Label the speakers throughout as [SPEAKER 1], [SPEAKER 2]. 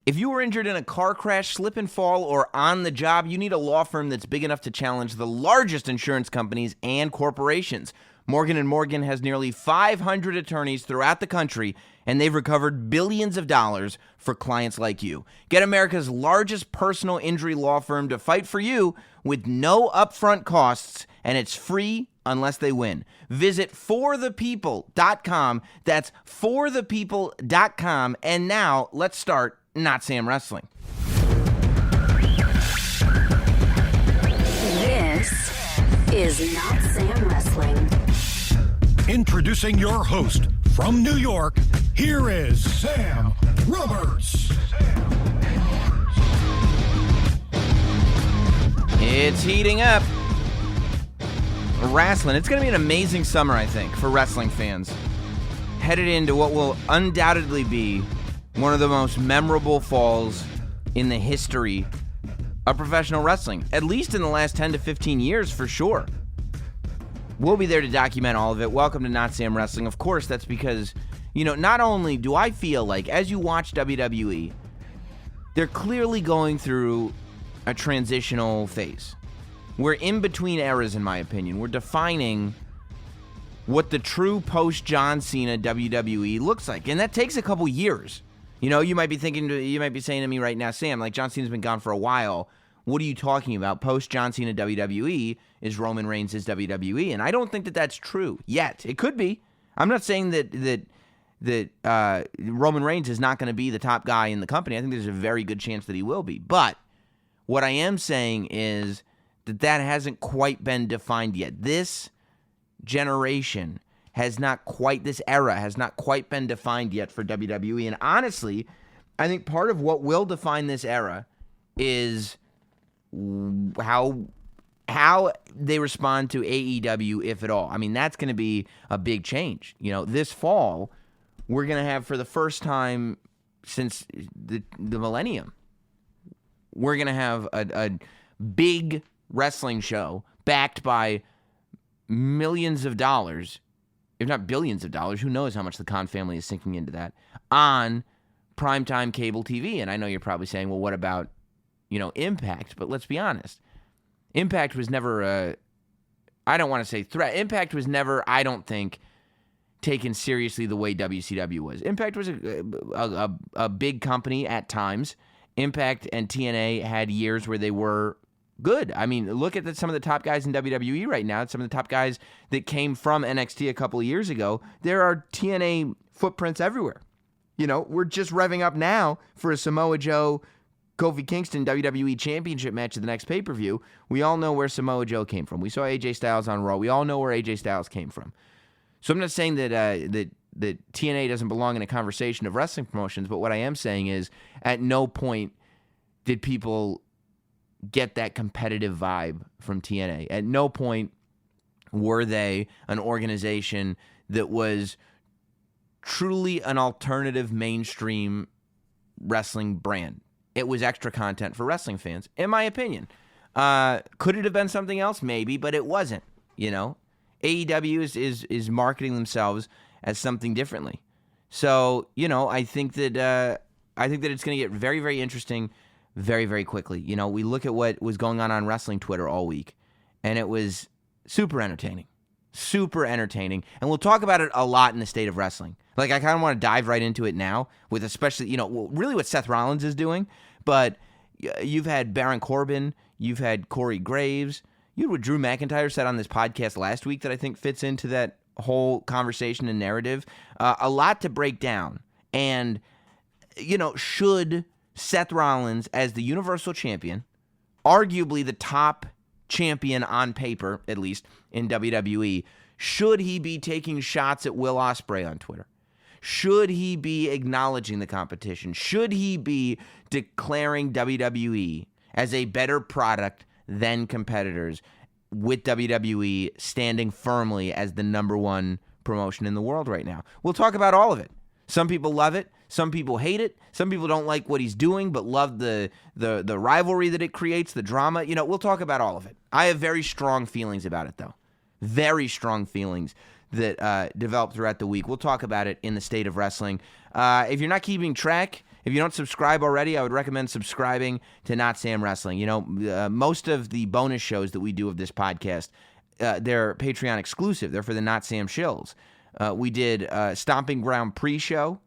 [SPEAKER 1] If you were injured in a car crash, slip and fall, or on the job, you need a law firm that's big enough to challenge the largest insurance companies and corporations. Morgan & Morgan has nearly 500 attorneys throughout the country, and they've recovered billions of dollars for clients like you. Get America's largest personal injury law firm to fight for you with no upfront costs, and it's free unless they win. Visit forthepeople.com. That's forthepeople.com. And now let's start Notsam Wrestling.
[SPEAKER 2] This is Notsam Wrestling.
[SPEAKER 3] Introducing your host from New York, here is Sam Roberts.
[SPEAKER 1] It's heating up. Wrestling. It's going to be an amazing summer, I think, for wrestling fans. Headed into what will undoubtedly be one of the most memorable falls in the history of professional wrestling, at least in the last 10 to 15 years for sure. We'll be there to document all of it. Welcome to Notsam Wrestling. Of course, that's because, not only do I feel like as you watch WWE, they're clearly going through a transitional phase. We're in between eras, in my opinion. We're defining what the true post-John Cena WWE looks like, and that takes a couple years. You might be saying to me right now, Sam, like John Cena's been gone for a while. What are you talking about? Post-John Cena WWE is Roman Reigns' WWE, and I don't think that that's true yet. It could be. I'm not saying that Roman Reigns is not going to be the top guy in the company. I think there's a very good chance that he will be. But what I am saying is that hasn't quite been defined yet. This generation this era has not quite been defined yet for WWE. And honestly, I think part of what will define this era is how they respond to AEW, if at all. I mean, that's going to be a big change. This fall, we're going to have, for the first time since the millennium, we're going to have a big wrestling show backed by millions of dollars, if not billions of dollars. Who knows how much the Khan family is sinking into that, on primetime cable TV. And I know you're probably saying, well, what about, Impact? But let's be honest. Impact was never I don't want to say threat. Impact was never, I don't think, taken seriously the way WCW was. Impact was a big company at times. Impact and TNA had years where they were good. I mean, look at some of the top guys in WWE right now. Some of the top guys that came from NXT a couple of years ago. There are TNA footprints everywhere. We're just revving up now for a Samoa Joe, Kofi Kingston WWE Championship match at the next pay-per-view. We all know where Samoa Joe came from. We saw AJ Styles on Raw. We all know where AJ Styles came from. So I'm not saying that that TNA doesn't belong in a conversation of wrestling promotions, but what I am saying is at no point did people get that competitive vibe from TNA. At no point were they an organization that was truly an alternative mainstream wrestling brand. It was extra content for wrestling fans, in my opinion. Could it have been something else? Maybe, but it wasn't. AEW is marketing themselves as something differently. So, I think that it's going to get very, very interesting very, very quickly. We look at what was going on wrestling Twitter all week, and it was super entertaining. Super entertaining. And we'll talk about it a lot in the state of wrestling. Like, I kind of want to dive right into it now with especially, really what Seth Rollins is doing. But you've had Baron Corbin, you've had Corey Graves, you had what Drew McIntyre said on this podcast last week that I think fits into that whole conversation and narrative. A lot to break down. And, should Seth Rollins, as the Universal Champion, arguably the top champion on paper, at least, in WWE, should he be taking shots at Will Ospreay on Twitter? Should he be acknowledging the competition? Should he be declaring WWE as a better product than competitors, with WWE standing firmly as the number one promotion in the world right now? We'll talk about all of it. Some people love it. Some people hate it. Some people don't like what he's doing, but love the rivalry that it creates, the drama. We'll talk about all of it. I have very strong feelings about it, though. Very strong feelings that developed throughout the week. We'll talk about it in the state of wrestling. If you're not keeping track, If you don't subscribe already, I would recommend subscribing to Not Sam Wrestling. You know, most of the bonus shows that we do of this podcast, they're Patreon exclusive. They're for the Not Sam shills. We did Stomping Ground pre-show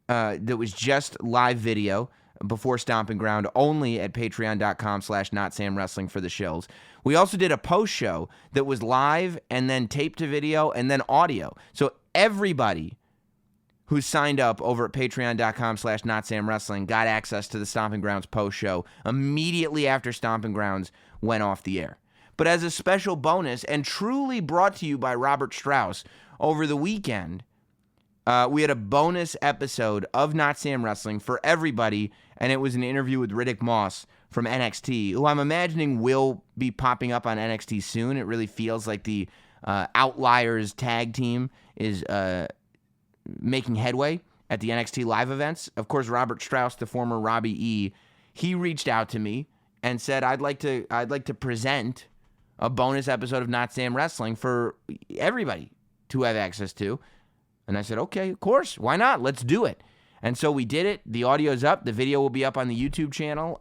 [SPEAKER 1] that was just live video before Stomping Ground, only at patreon.com/NotSamWrestling for the shills. We also did a post show that was live and then taped to video and then audio. So everybody who signed up over at patreon.com/NotSamWrestling got access to the Stomping Grounds post show immediately after Stomping Grounds went off the air. But as a special bonus, and truly brought to you by Robert Strauss, over the weekend, we had a bonus episode of Not Sam Wrestling for everybody, and it was an interview with Riddick Moss from NXT, who I'm imagining will be popping up on NXT soon. It really feels like the Outliers tag team is making headway at the NXT live events. Of course, Robert Strauss, the former Robbie E., he reached out to me and said, I'd like to present a bonus episode of Not Sam Wrestling for everybody to have access to. And I said, okay, of course, why not? Let's do it. And so we did it. The audio's up. The video will be up on the YouTube channel.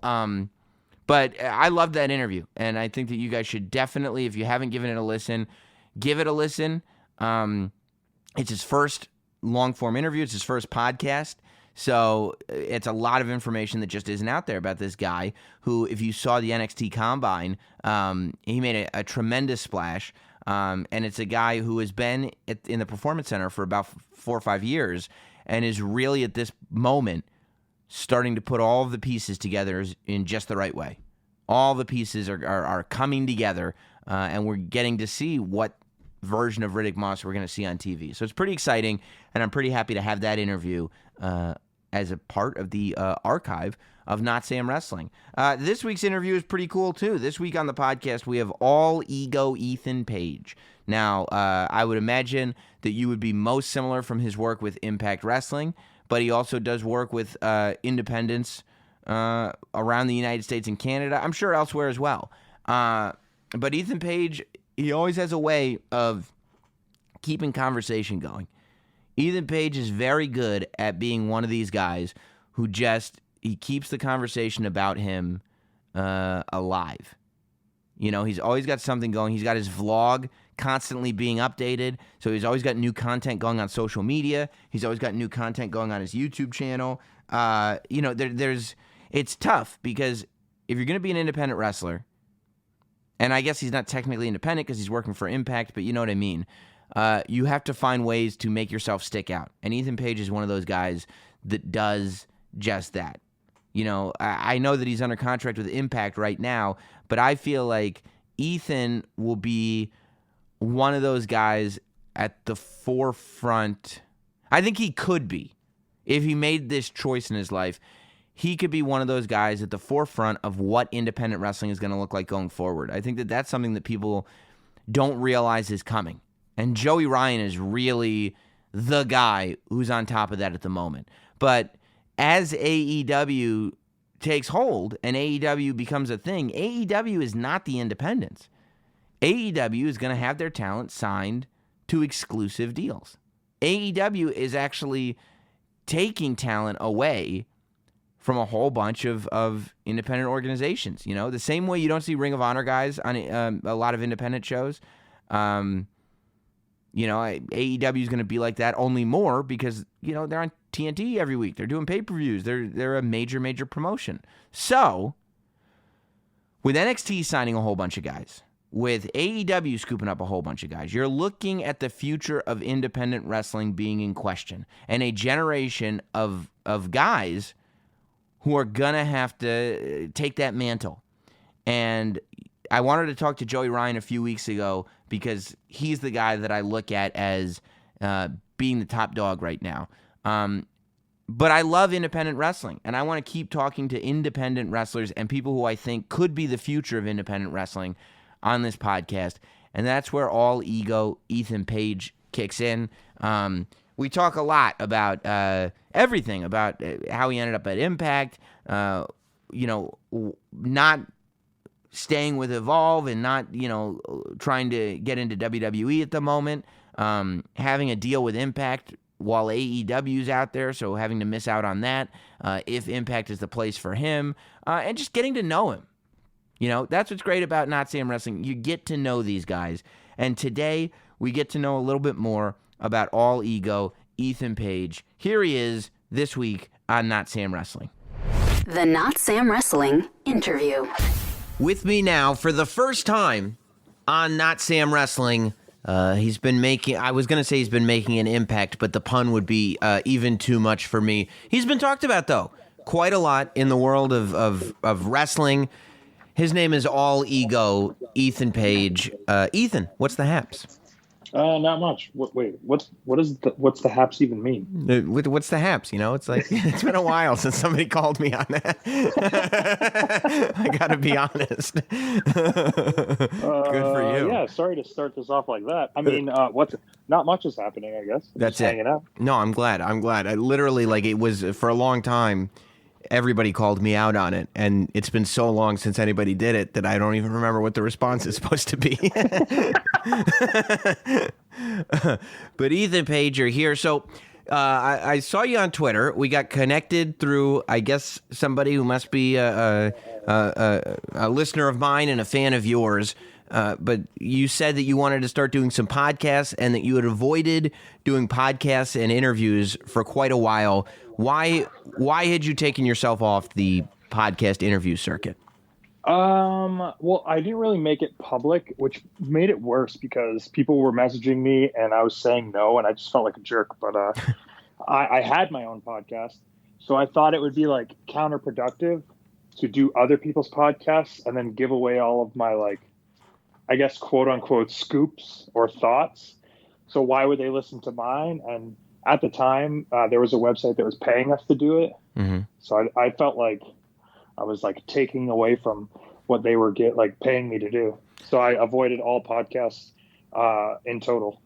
[SPEAKER 1] But I loved that interview, and I think that you guys should definitely, if you haven't given it a listen, give it a listen. It's his first long-form interview. It's his first podcast. So it's a lot of information that just isn't out there about this guy who, if you saw the NXT Combine, he made a tremendous splash. And it's a guy who has been in the Performance Center for about 4 or 5 years and is really at this moment starting to put all of the pieces together in just the right way. All the pieces are coming together, and we're getting to see what version of Riddick Moss we're going to see on TV. So it's pretty exciting, and I'm pretty happy to have that interview as a part of the archive of Not Sam Wrestling. This week's interview is pretty cool, too. This week on the podcast, we have All Ego Ethan Page. Now, I would imagine that you would be most similar from his work with Impact Wrestling, but he also does work with independents around the United States and Canada. I'm sure elsewhere as well. But Ethan Page, he always has a way of keeping conversation going. Ethan Page is very good at being one of these guys who he keeps the conversation about him alive. You know, he's always got something going. He's got his vlog constantly being updated. So he's always got new content going on social media. He's always got new content going on his YouTube channel. You know, it's tough because if you're going to be an independent wrestler, and I guess he's not technically independent because he's working for Impact, but you know what I mean. You have to find ways to make yourself stick out. And Ethan Page is one of those guys that does just that. You know, I know that he's under contract with Impact right now, but I feel like Ethan will be one of those guys at the forefront. I think he could be. If he made this choice in his life, he could be one of those guys at the forefront of what independent wrestling is going to look like going forward. I think that that's something that people don't realize is coming. And Joey Ryan is really the guy who's on top of that at the moment. But as AEW takes hold and AEW becomes a thing, AEW is not the independents. AEW is going to have their talent signed to exclusive deals. AEW is actually taking talent away from a whole bunch of independent organizations. You know, the same way you don't see Ring of Honor guys on a lot of independent shows. You know, AEW is going to be like that, only more because, you know, they're on TNT every week. They're doing pay-per-views. They're a major promotion. So, with NXT signing a whole bunch of guys, with AEW scooping up a whole bunch of guys, you're looking at the future of independent wrestling being in question, and a generation of guys who are going to have to take that mantle. And I wanted to talk to Joey Ryan a few weeks ago because he's the guy that I look at as being the top dog right now. But I love independent wrestling, and I want to keep talking to independent wrestlers and people who I think could be the future of independent wrestling on this podcast, and that's where All Ego Ethan Page kicks in. We talk a lot about everything, about how he ended up at Impact, you know, not staying with Evolve and not, you know, trying to get into WWE at the moment, having a deal with Impact while AEW's out there, so having to miss out on that, if Impact is the place for him, and just getting to know him. You know, that's what's great about Not Sam Wrestling. You get to know these guys. And today, we get to know a little bit more about All Ego, Ethan Page. Here he is this week on Not Sam Wrestling.
[SPEAKER 2] The Not Sam Wrestling interview.
[SPEAKER 1] With me now, for the first time on Not Sam Wrestling, he's been making an impact, but the pun would be even too much for me. He's been talked about, though, quite a lot in the world of wrestling. His name is All Ego, Ethan Page. Ethan, what's the haps?
[SPEAKER 4] Not much. What's the haps even mean?
[SPEAKER 1] What's the haps? You know, it's like, it's been a while since somebody called me on that. I gotta be honest. Good for you.
[SPEAKER 4] Yeah, sorry to start this off like that. I mean, not much is happening, I guess.
[SPEAKER 1] That's
[SPEAKER 4] Just hanging out.
[SPEAKER 1] No, I'm glad. I literally, it was for a long time. Everybody called me out on it, and it's been so long since anybody did it that I don't even remember what the response is supposed to be. But Ethan Page, you're here. So I saw you on Twitter. We got connected through, I guess, somebody who must be a listener of mine and a fan of yours. But you said that you wanted to start doing some podcasts and that you had avoided doing podcasts and interviews for quite a while. Why had you taken yourself off the podcast interview circuit?
[SPEAKER 4] Well, I didn't really make it public, which made it worse because people were messaging me and I was saying no, and I just felt like a jerk. But I had my own podcast, so I thought it would be like counterproductive to do other people's podcasts and then give away all of my, I guess, quote unquote scoops or thoughts. So why would they listen to mine? And at the time, there was a website that was paying us to do it. Mm-hmm. So I felt like I was taking away from what they were paying me to do. So I avoided all podcasts in total.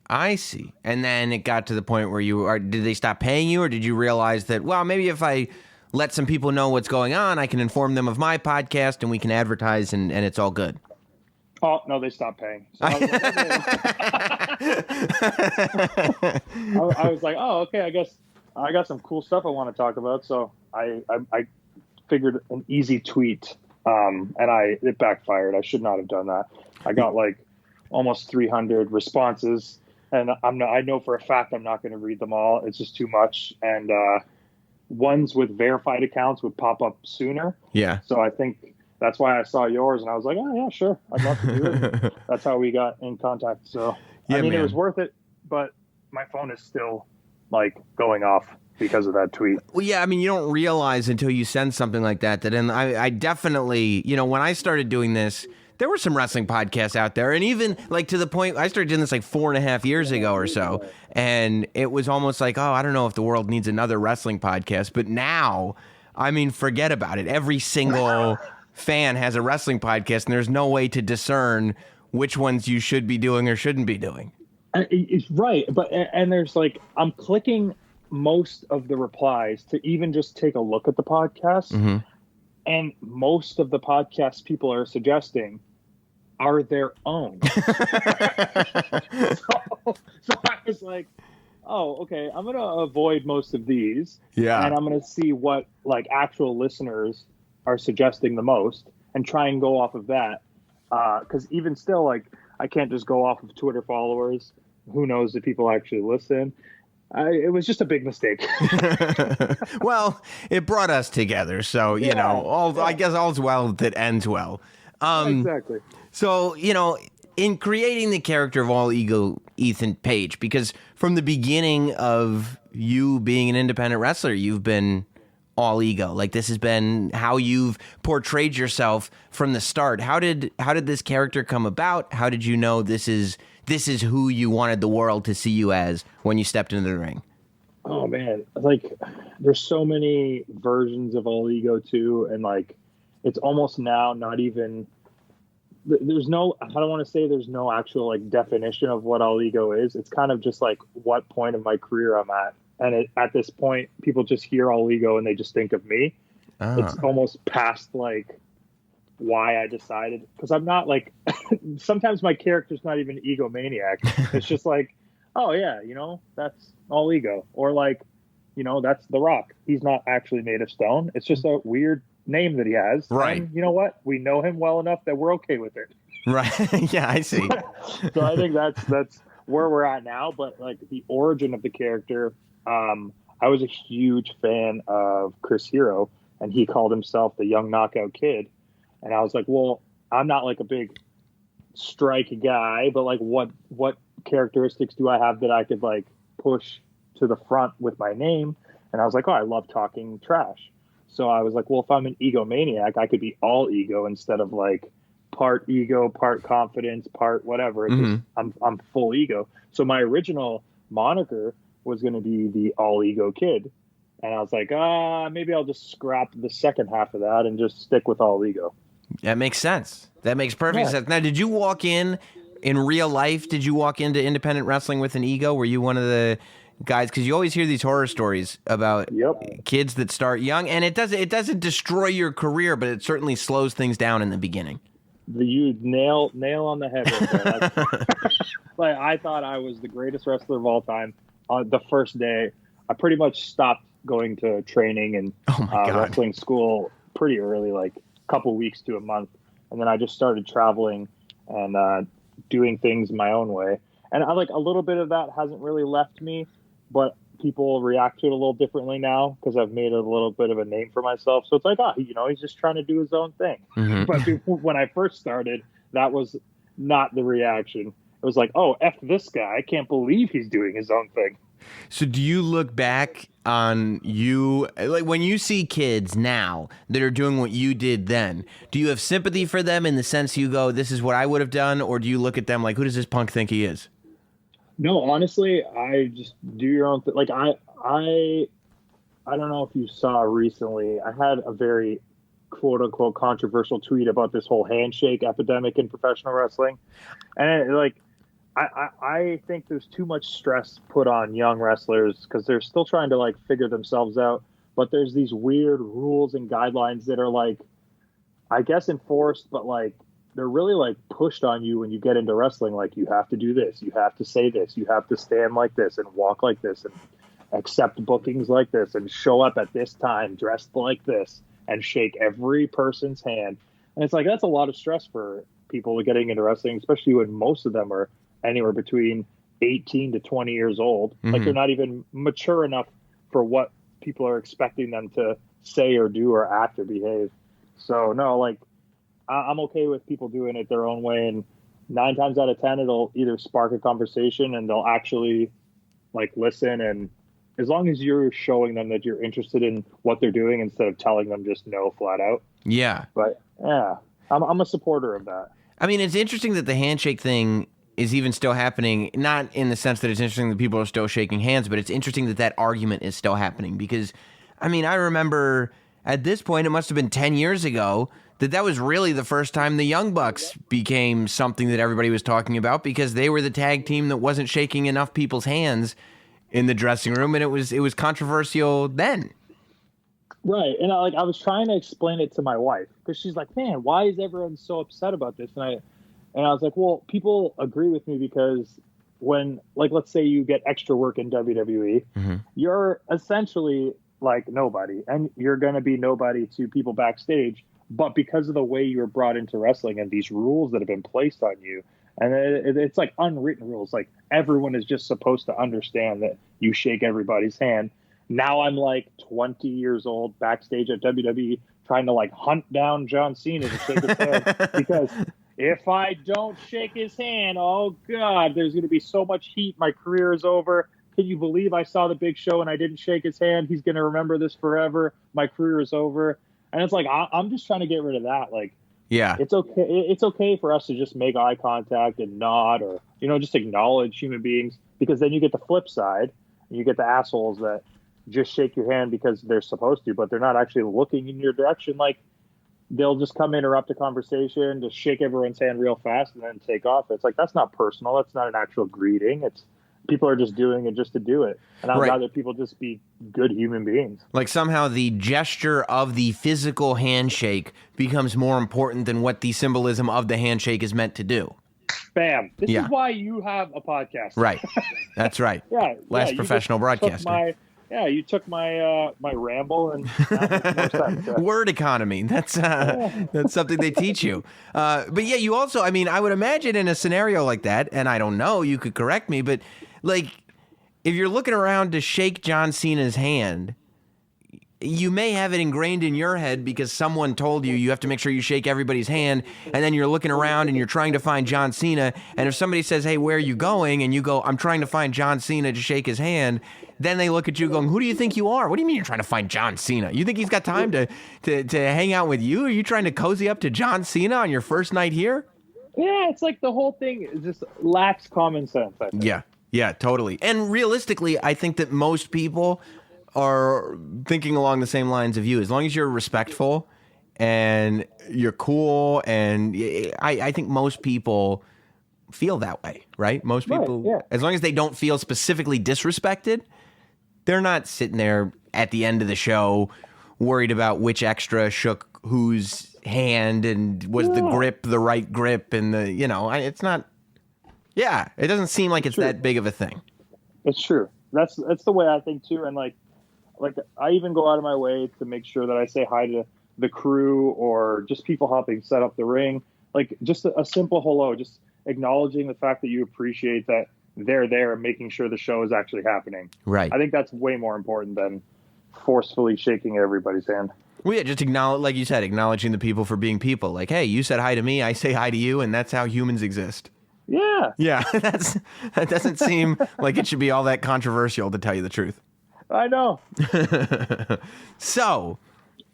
[SPEAKER 1] I see. And then it got to the point where did they stop paying you, or did you realize that, well, maybe if I let some people know what's going on, I can inform them of my podcast and we can advertise and it's all good?
[SPEAKER 4] Oh, no, they stopped paying. So I was like, oh, okay, I guess I got some cool stuff I want to talk about. So I figured an easy tweet, and it backfired. I should not have done that. I got almost 300 responses, and I know for a fact I'm not going to read them all. It's just too much. And ones with verified accounts would pop up sooner.
[SPEAKER 1] Yeah.
[SPEAKER 4] So I think that's why I saw yours, and I was like, oh, yeah, sure. I'd love to do it. That's how we got in contact. So, yeah, I mean, it was worth it, but my phone is still, going off because of that tweet.
[SPEAKER 1] Well, yeah, I mean, you don't realize until you send something like that. And I definitely, when I started doing this, there were some wrestling podcasts out there. And even, to the point, I started doing this 4.5 years ago or so. And it was almost like, oh, I don't know if the world needs another wrestling podcast. But now, I mean, forget about it. Every single fan has a wrestling podcast, and there's no way to discern which ones you should be doing or shouldn't be doing.
[SPEAKER 4] It's right, and there's I'm clicking most of the replies to even just take a look at the podcast, mm-hmm. and most of the podcasts people are suggesting are their own. So I was like, oh, okay, I'm gonna avoid most of these,
[SPEAKER 1] yeah,
[SPEAKER 4] and I'm gonna see what actual listeners are suggesting the most and try and go off of that. Because even still, I can't just go off of Twitter followers. Who knows if people actually listen? It was just a big mistake.
[SPEAKER 1] Well, it brought us together. So, I guess all's well that ends well.
[SPEAKER 4] Exactly.
[SPEAKER 1] So, in creating the character of All Ego Ethan Page, because from the beginning of you being an independent wrestler, you've been all ego. This has been how you've portrayed yourself from the start. How did this character come about? How did you know this is who you wanted the world to see you as when you stepped into the ring?
[SPEAKER 4] Oh man, there's so many versions of All Ego too, and it's almost now not even. There's no. I don't want to say there's no actual definition of what All Ego is. It's kind of just what point of my career I'm at. And at this point, people just hear All Ego and they just think of me. It's almost past why I decided, because I'm not sometimes my character's not even egomaniac. It's just oh yeah, that's all ego. Or like, that's The Rock. He's not actually made of stone. It's just a weird name that he has.
[SPEAKER 1] Right.
[SPEAKER 4] And you know what? We know him well enough that we're okay with it.
[SPEAKER 1] Right. Yeah, I see.
[SPEAKER 4] So I think that's where we're at now. But like the origin of the character, I was a huge fan of Chris Hero, and he called himself the Young Knockout Kid. And I was like, well, I'm not like a big strike guy, but like what characteristics do I have that I could like push to the front with my name? And I was like, oh, I love talking trash. So I was like, well, if I'm an egomaniac, I could be all ego instead of like part ego, part confidence, part whatever. It's just, I'm full ego. So my original moniker was going to be the all ego kid. And I was like, maybe I'll just scrap the second half of that and just stick with all ego.
[SPEAKER 1] That makes sense. That makes perfect sense. Now, did you walk in real life? Did you walk into independent wrestling with an ego? Were you one of the guys? Because you always hear these horror stories about kids that start young, and it doesn't destroy your career, but it certainly slows things down in the beginning.
[SPEAKER 4] You nail on the head right there. Like, I thought I was the greatest wrestler of all time. On the first day, I pretty much stopped going to training and wrestling school pretty early, like a couple weeks to a month. And then I just started traveling and doing things my own way. And I like a little bit of that hasn't really left me, but people react to it a little differently now because I've made a little bit of a name for myself. So it's like, he's just trying to do his own thing. But when I first started, that was not the reaction. It was like, oh, F this guy. I can't believe he's doing his own thing.
[SPEAKER 1] So do you look back on you, like when you see kids now that are doing what you did then, do you have sympathy for them in the sense you go, this is what I would have done? Or do you look at them like, who does this punk think he is?
[SPEAKER 4] No, honestly, I just do your own thing. Like I don't know if you saw recently, I had a very quote unquote controversial tweet about this whole handshake epidemic in professional wrestling. And I think there's too much stress put on young wrestlers because they're still trying to like figure themselves out. But there's these weird rules and guidelines that are like, I guess enforced, but like they're really like pushed on you when you get into wrestling. Like you have to do this, you have to say this, you have to stand like this and walk like this and accept bookings like this and show up at this time dressed like this and shake every person's hand. And it's like, that's a lot of stress for people getting into wrestling, especially when most of them are anywhere between 18 to 20 years old. Like they're not even mature enough for what people are expecting them to say or do or act or behave. So no, like I'm okay with people doing it their own way. And 9 times out of 10, it'll either spark a conversation and they'll actually like listen. And as long as you're showing them that you're interested in what they're doing instead of telling them just no flat out.
[SPEAKER 1] Yeah.
[SPEAKER 4] But yeah, I'm a supporter of that.
[SPEAKER 1] I mean, it's interesting that the handshake thing is even still happening, not in the sense that it's interesting that people are still shaking hands, but it's interesting that that argument is still happening because, I mean, I remember at this point, it must have been 10 years ago that was really the first time the Young Bucks became something that everybody was talking about because they were the tag team that wasn't shaking enough people's hands in the dressing room, and it was controversial then.
[SPEAKER 4] Right, and I was trying to explain it to my wife because she's like, "Man, why is everyone so upset about this?" And I was like, "Well, people agree with me because when, like, let's say you get extra work in WWE, you're essentially like nobody, and you're going to be nobody to people backstage. But because of the way you were brought into wrestling and these rules that have been placed on you, and it's like unwritten rules, like everyone is just supposed to understand that you shake everybody's hand." Now I'm like 20 years old backstage at WWE trying to like hunt down John Cena to shake his hand because if I don't shake his hand, oh God, there's going to be so much heat. My career is over. Can you believe I saw the Big Show and I didn't shake his hand? He's going to remember this forever. My career is over. And it's like, I'm just trying to get rid of that. Like,
[SPEAKER 1] yeah,
[SPEAKER 4] it's okay. It's okay for us to just make eye contact and nod or, just acknowledge human beings, because then you get the flip side and you get the assholes that just shake your hand because they're supposed to, but they're not actually looking in your direction. Like they'll just come interrupt a conversation, just shake everyone's hand real fast and then take off. It's like, that's not personal. That's not an actual greeting. It's people are just doing it just to do it. And I'd rather people just be good human beings. Like
[SPEAKER 1] somehow the gesture of the physical handshake becomes more important than what the symbolism of the handshake is meant to do.
[SPEAKER 4] Bam. This
[SPEAKER 1] Yeah.
[SPEAKER 4] is why you have a podcast.
[SPEAKER 1] Right. That's right.
[SPEAKER 4] Yeah.
[SPEAKER 1] Less
[SPEAKER 4] you
[SPEAKER 1] professional
[SPEAKER 4] just took
[SPEAKER 1] broadcaster.
[SPEAKER 4] you took my my ramble and now it makes more sense. Yeah.
[SPEAKER 1] Word economy. That's something they teach you. But yeah, you also, I mean, I would imagine in a scenario like that, and I don't know, you could correct me, but like if you're looking around to shake John Cena's hand, you may have it ingrained in your head because someone told you have to make sure you shake everybody's hand, and then you're looking around and you're trying to find John Cena, and if somebody says, hey, where are you going? And you go, I'm trying to find John Cena to shake his hand, then they look at you going, who do you think you are? What do you mean you're trying to find John Cena? You think he's got time to hang out with you? Are you trying to cozy up to John Cena on your first night here?
[SPEAKER 4] Yeah, it's like the whole thing just lacks common sense, I think.
[SPEAKER 1] Yeah, totally. And realistically, I think that most people are thinking along the same lines of you. As long as you're respectful and you're cool, and I think most people feel that way, right? Most people,
[SPEAKER 4] yeah.
[SPEAKER 1] as long as they don't feel specifically disrespected, they're not sitting there at the end of the show worried about which extra shook whose hand and was the grip the right grip, and it's not. Yeah, it doesn't seem like it's that big of a thing.
[SPEAKER 4] It's true. That's the way I think too, and like I even go out of my way to make sure that I say hi to the crew or just people helping set up the ring. Like just a simple hello, just acknowledging the fact that you appreciate that they're there and making sure the show is actually happening.
[SPEAKER 1] Right.
[SPEAKER 4] I think that's way more important than forcefully shaking everybody's hand.
[SPEAKER 1] Well, yeah, just acknowledge, like you said, acknowledging the people for being people. Like, hey, you said hi to me, I say hi to you, and that's how humans exist.
[SPEAKER 4] Yeah.
[SPEAKER 1] Yeah, that doesn't seem like it should be all that controversial, to tell you the truth.
[SPEAKER 4] I know.
[SPEAKER 1] So,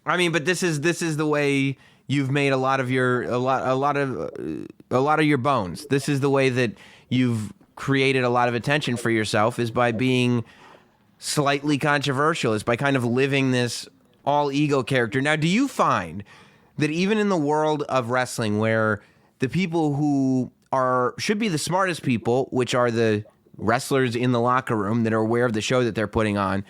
[SPEAKER 1] I mean, but this is the way you've made a lot of your bones. This is the way that you've created a lot of attention for yourself, is by being slightly controversial, is by kind of living this all ego character. Now, do you find that even in the world of wrestling, where the people who should be the smartest people, which are the wrestlers in the locker room that are aware of the show that they're putting on,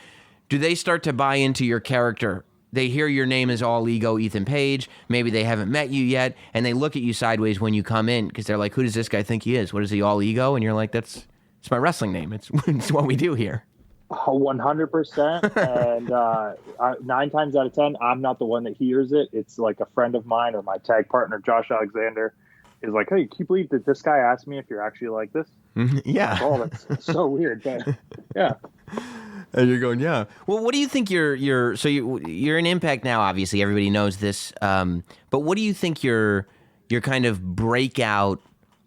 [SPEAKER 1] do they start to buy into your character? They hear your name is All Ego Ethan Page. Maybe they haven't met you yet, and they look at you sideways when you come in because they're like, who does this guy think he is? What is he, All Ego? And you're like, it's my wrestling name. It's what we do here.
[SPEAKER 4] 100%. And 9 times out of 10, I'm not the one that hears it. It's like a friend of mine or my tag partner, Josh Alexander, is like, hey, can you believe that this guy asked me if you're actually like this?
[SPEAKER 1] Yeah.
[SPEAKER 4] Oh, that's so weird. But yeah.
[SPEAKER 1] And you're going, yeah. Well, what do you think you're in Impact now, obviously everybody knows this. But what do you think your kind of breakout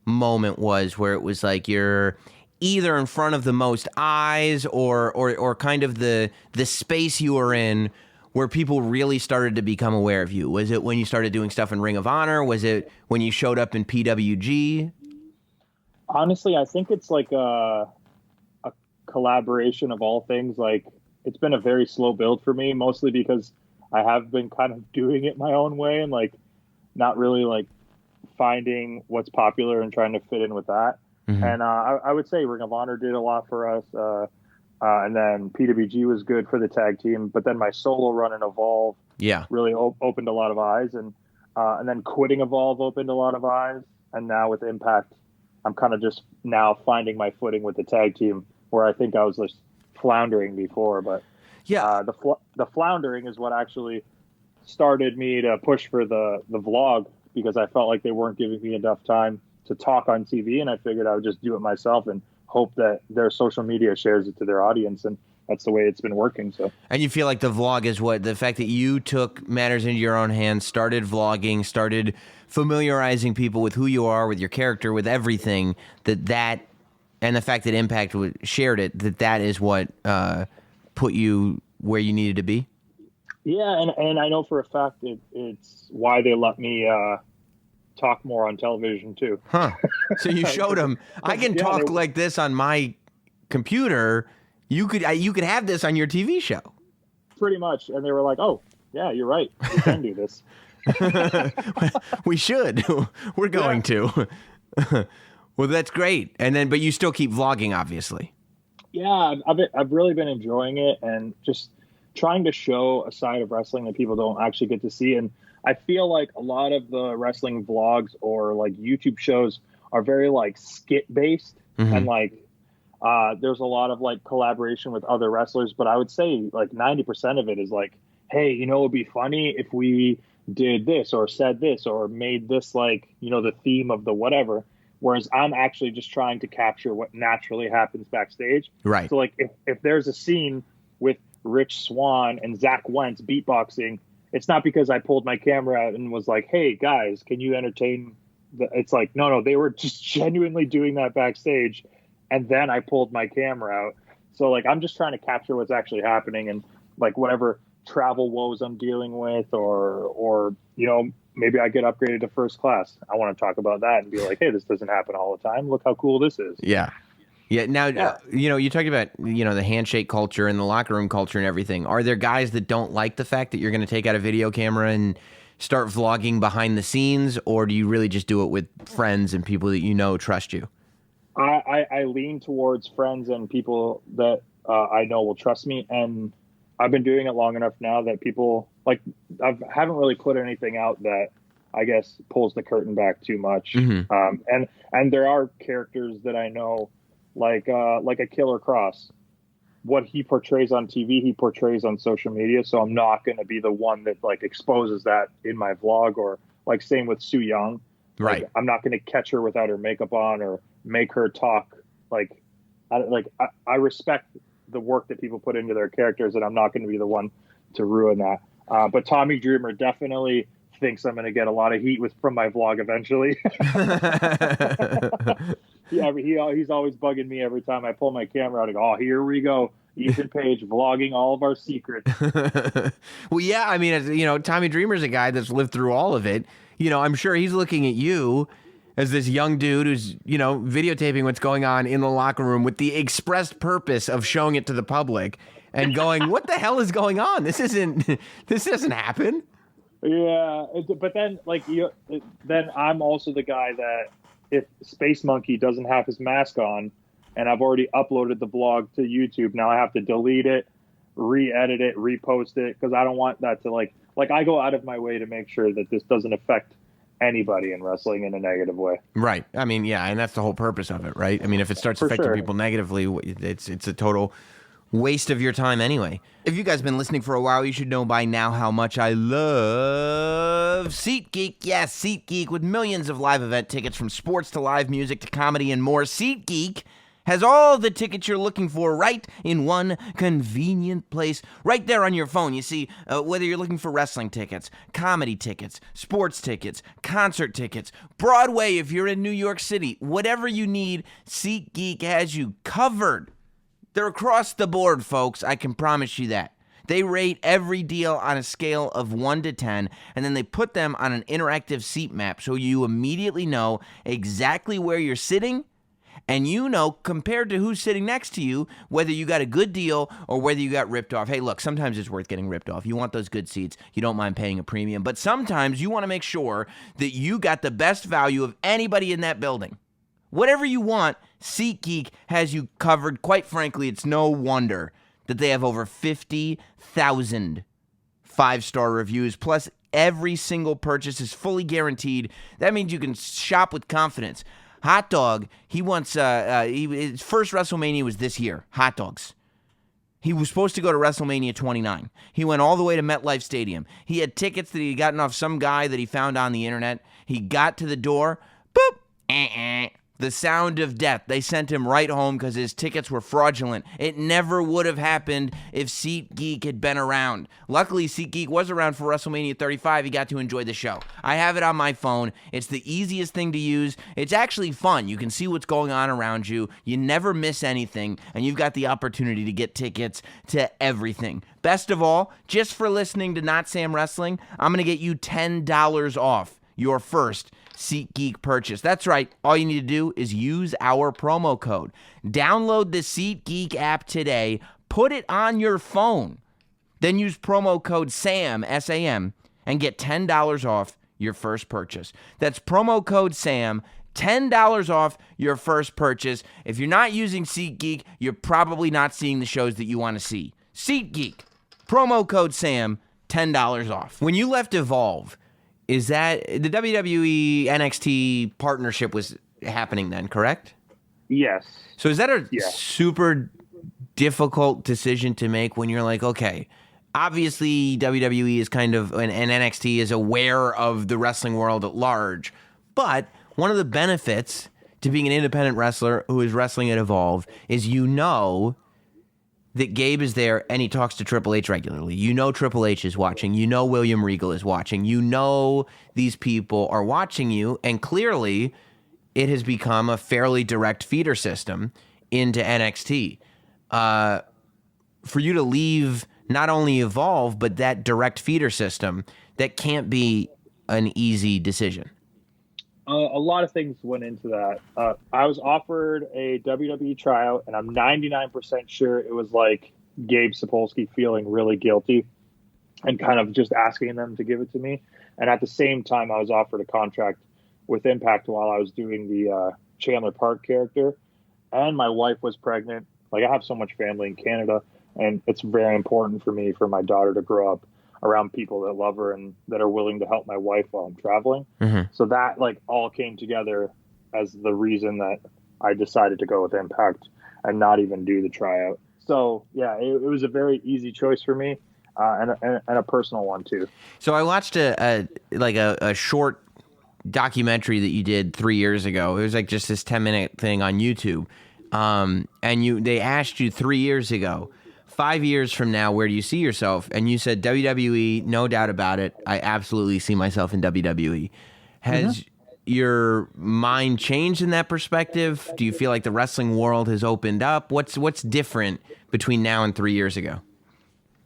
[SPEAKER 1] moment was, where it was like you're either in front of the most eyes or kind of the space you were in where people really started to become aware of you? Was it when you started doing stuff in Ring of Honor? Was it when you showed up in PWG?
[SPEAKER 4] Honestly, I think it's like a collaboration of all things. Like, it's been a very slow build for me, mostly because I have been kind of doing it my own way and like not really like finding what's popular and trying to fit in with that. Mm-hmm. And I would say Ring of Honor did a lot for us. And then PWG was good for the tag team. But then my solo run in Evolve really opened a lot of eyes. And then quitting Evolve opened a lot of eyes. And now with Impact, I'm kind of just now finding my footing with the tag team, where I think I was just floundering before. But the floundering is what actually started me to push for the vlog, because I felt like they weren't giving me enough time to talk on TV, and I figured I would just do it myself and hope that their social media shares it to their audience, and that's the way it's been working. So, and
[SPEAKER 1] you feel like the vlog is what, the fact that you took matters into your own hands, started vlogging, started familiarizing people with who you are, with your character, with everything, that and the fact that Impact shared it, that is what put you where you needed to be?
[SPEAKER 4] Yeah, and I know for a fact it's why they let me talk more on television too.
[SPEAKER 1] Huh. So you showed them, I can talk like this on my computer. You could have this on your TV show. Pretty much. And they were like, oh, yeah, you're right. We can do this. We should. We're going to. Well, that's great. And then, but you still keep vlogging, obviously. Yeah, I've really been enjoying it, and just trying to show a side of wrestling that people don't actually get to see. And I feel like a lot of the wrestling vlogs or like YouTube shows
[SPEAKER 4] are very like skit based, and like there's a lot of like collaboration with other wrestlers. But I would say like 90% of it is like, hey, you know, it'd be funny if we did this or said this or made this like, you know, the theme of the whatever. Whereas I'm actually just trying to capture what naturally happens backstage.
[SPEAKER 1] Right.
[SPEAKER 4] So like if there's a scene with Rich Swann and Zach Wentz beatboxing, it's not because I pulled my camera out and was like, hey guys, can you entertain it's like, no, they were just genuinely doing that backstage. And then I pulled my camera out. So like, I'm just trying to capture what's actually happening, and like whatever travel woes I'm dealing with, or, you know, maybe I get upgraded to first class. I want to talk about that and be like, hey, this doesn't happen all the time. Look how cool this is.
[SPEAKER 1] Yeah. Yeah. Now, you know, you talked about, you know, the handshake culture and the locker room culture and everything. Are there guys that don't like the fact that you're going to take out a video camera and start vlogging behind the scenes, or do you really just do it with friends and people that you know trust you?
[SPEAKER 4] I lean towards friends and people that I know will trust me, and I've been doing it long enough now that people like haven't really put anything out that I guess pulls the curtain back too much. And there are characters that I know, like a Killer Cross. What he portrays on TV, he portrays on social media. So I'm not going to be the one that like exposes that in my vlog, or like same with Sue Young.
[SPEAKER 1] Right.
[SPEAKER 4] Like, I'm not going to catch her without her makeup on or make her talk. I respect the work that people put into their characters, and I'm not going to be the one to ruin that. But Tommy Dreamer definitely thinks I'm going to get a lot of heat from my vlog eventually. Yeah, he's always bugging me every time I pull my camera out and go, oh, here we go. Ethan Page vlogging all of our secrets.
[SPEAKER 1] Well, yeah, I mean, you know, Tommy Dreamer's a guy that's lived through all of it. You know, I'm sure he's looking at you as this young dude who's, you know, videotaping what's going on in the locker room with the expressed purpose of showing it to the public and going, what the hell is going on? This doesn't happen.
[SPEAKER 4] Yeah, but then then I'm also the guy that if Space Monkey doesn't have his mask on, and I've already uploaded the vlog to YouTube, now I have to delete it, re-edit it, repost it, because I don't want that to like I go out of my way to make sure that this doesn't affect anybody in wrestling in a negative way.
[SPEAKER 1] Right. I mean, yeah, and that's the whole purpose of it, right? I mean, if it starts affecting people negatively, it's a total waste of your time anyway. If you guys have been listening for a while, you should know by now how much I love SeatGeek. Yes, SeatGeek, with millions of live event tickets from sports to live music to comedy and more. SeatGeek has all the tickets you're looking for right in one convenient place, right there on your phone. You see, whether you're looking for wrestling tickets, comedy tickets, sports tickets, concert tickets, Broadway if you're in New York City, whatever you need, SeatGeek has you covered. They're across the board, folks. I can promise you that. They rate every deal on a scale of 1 to 10, and then they put them on an interactive seat map so you immediately know exactly where you're sitting, and you know, compared to who's sitting next to you, whether you got a good deal or whether you got ripped off. Hey, look, sometimes it's worth getting ripped off. You want those good seats. You don't mind paying a premium. But sometimes you want to make sure that you got the best value of anybody in that building. Whatever you want, SeatGeek has you covered. Quite frankly, it's no wonder that they have over 50,000 five-star reviews. Plus, every single purchase is fully guaranteed. That means you can shop with confidence. Hot Dog, his first WrestleMania was this year. Hot Dogs. He was supposed to go to WrestleMania 29. He went all the way to MetLife Stadium. He had tickets that he had gotten off some guy that he found on the internet. He got to the door. Boop. The sound of death. They sent him right home because his tickets were fraudulent. It never would have happened if SeatGeek had been around. Luckily, SeatGeek was around for WrestleMania 35. He got to enjoy the show. I have it on my phone. It's the easiest thing to use. It's actually fun. You can see what's going on around you. You never miss anything, and you've got the opportunity to get tickets to everything. Best of all, just for listening to Not Sam Wrestling, I'm going to get you $10 off your first SeatGeek purchase. That's right. All you need to do is use our promo code. Download the SeatGeek app today. Put it on your phone. Then use promo code SAM, S-A-M, and get $10 off your first purchase. That's promo code SAM, $10 off your first purchase. If you're not using SeatGeek, you're probably not seeing the shows that you want to see. SeatGeek, promo code SAM, $10 off. When you left Evolve, is that the WWE NXT partnership was happening then, correct?
[SPEAKER 4] Yes.
[SPEAKER 1] So is that a
[SPEAKER 4] Yeah.
[SPEAKER 1] super difficult decision to make when you're like, okay, obviously WWE is kind of, and NXT is aware of the wrestling world at large, but one of the benefits to being an independent wrestler who is wrestling at Evolve is that Gabe is there and he talks to Triple H regularly. You know Triple H is watching. You know William Regal is watching. You know these people are watching you, and clearly it has become a fairly direct feeder system into NXT. For you to leave not only Evolve, but that direct feeder system, that can't be an easy decision.
[SPEAKER 4] A lot of things went into that. I was offered a WWE tryout, and I'm 99% sure it was like Gabe Sapolsky feeling really guilty and kind of just asking them to give it to me. And at the same time, I was offered a contract with Impact while I was doing the Chandler Park character. And my wife was pregnant. Like, I have so much family in Canada, and it's very important for me for my daughter to grow up around people that love her and that are willing to help my wife while I'm traveling.
[SPEAKER 1] Mm-hmm.
[SPEAKER 4] So that like all came together as the reason that I decided to go with Impact and not even do the tryout. So yeah, it was a very easy choice for me, and a personal one too.
[SPEAKER 1] So I watched a short documentary that you did 3 years ago. It was like just this 10-minute thing on YouTube. And they asked you 3 years ago, 5 years from now, where do you see yourself? And you said WWE, no doubt about it. I absolutely see myself in WWE. Has your mind changed in that perspective? Do you feel like the wrestling world has opened up? What's different between now and 3 years ago?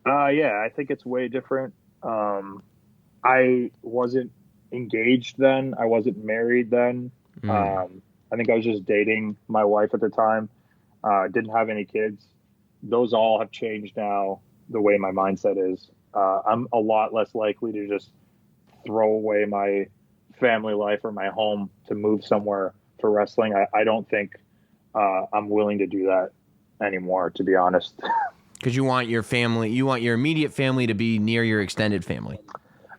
[SPEAKER 4] Yeah, I think it's way different. I wasn't engaged then. I wasn't married then. I think I was just dating my wife at the time. Didn't have any kids. Those all have changed now, the way my mindset is. I'm a lot less likely to just throw away my family life or my home to move somewhere for wrestling. I don't think I'm willing to do that anymore, to be honest.
[SPEAKER 1] Because you want your family, you want your immediate family to be near your extended family.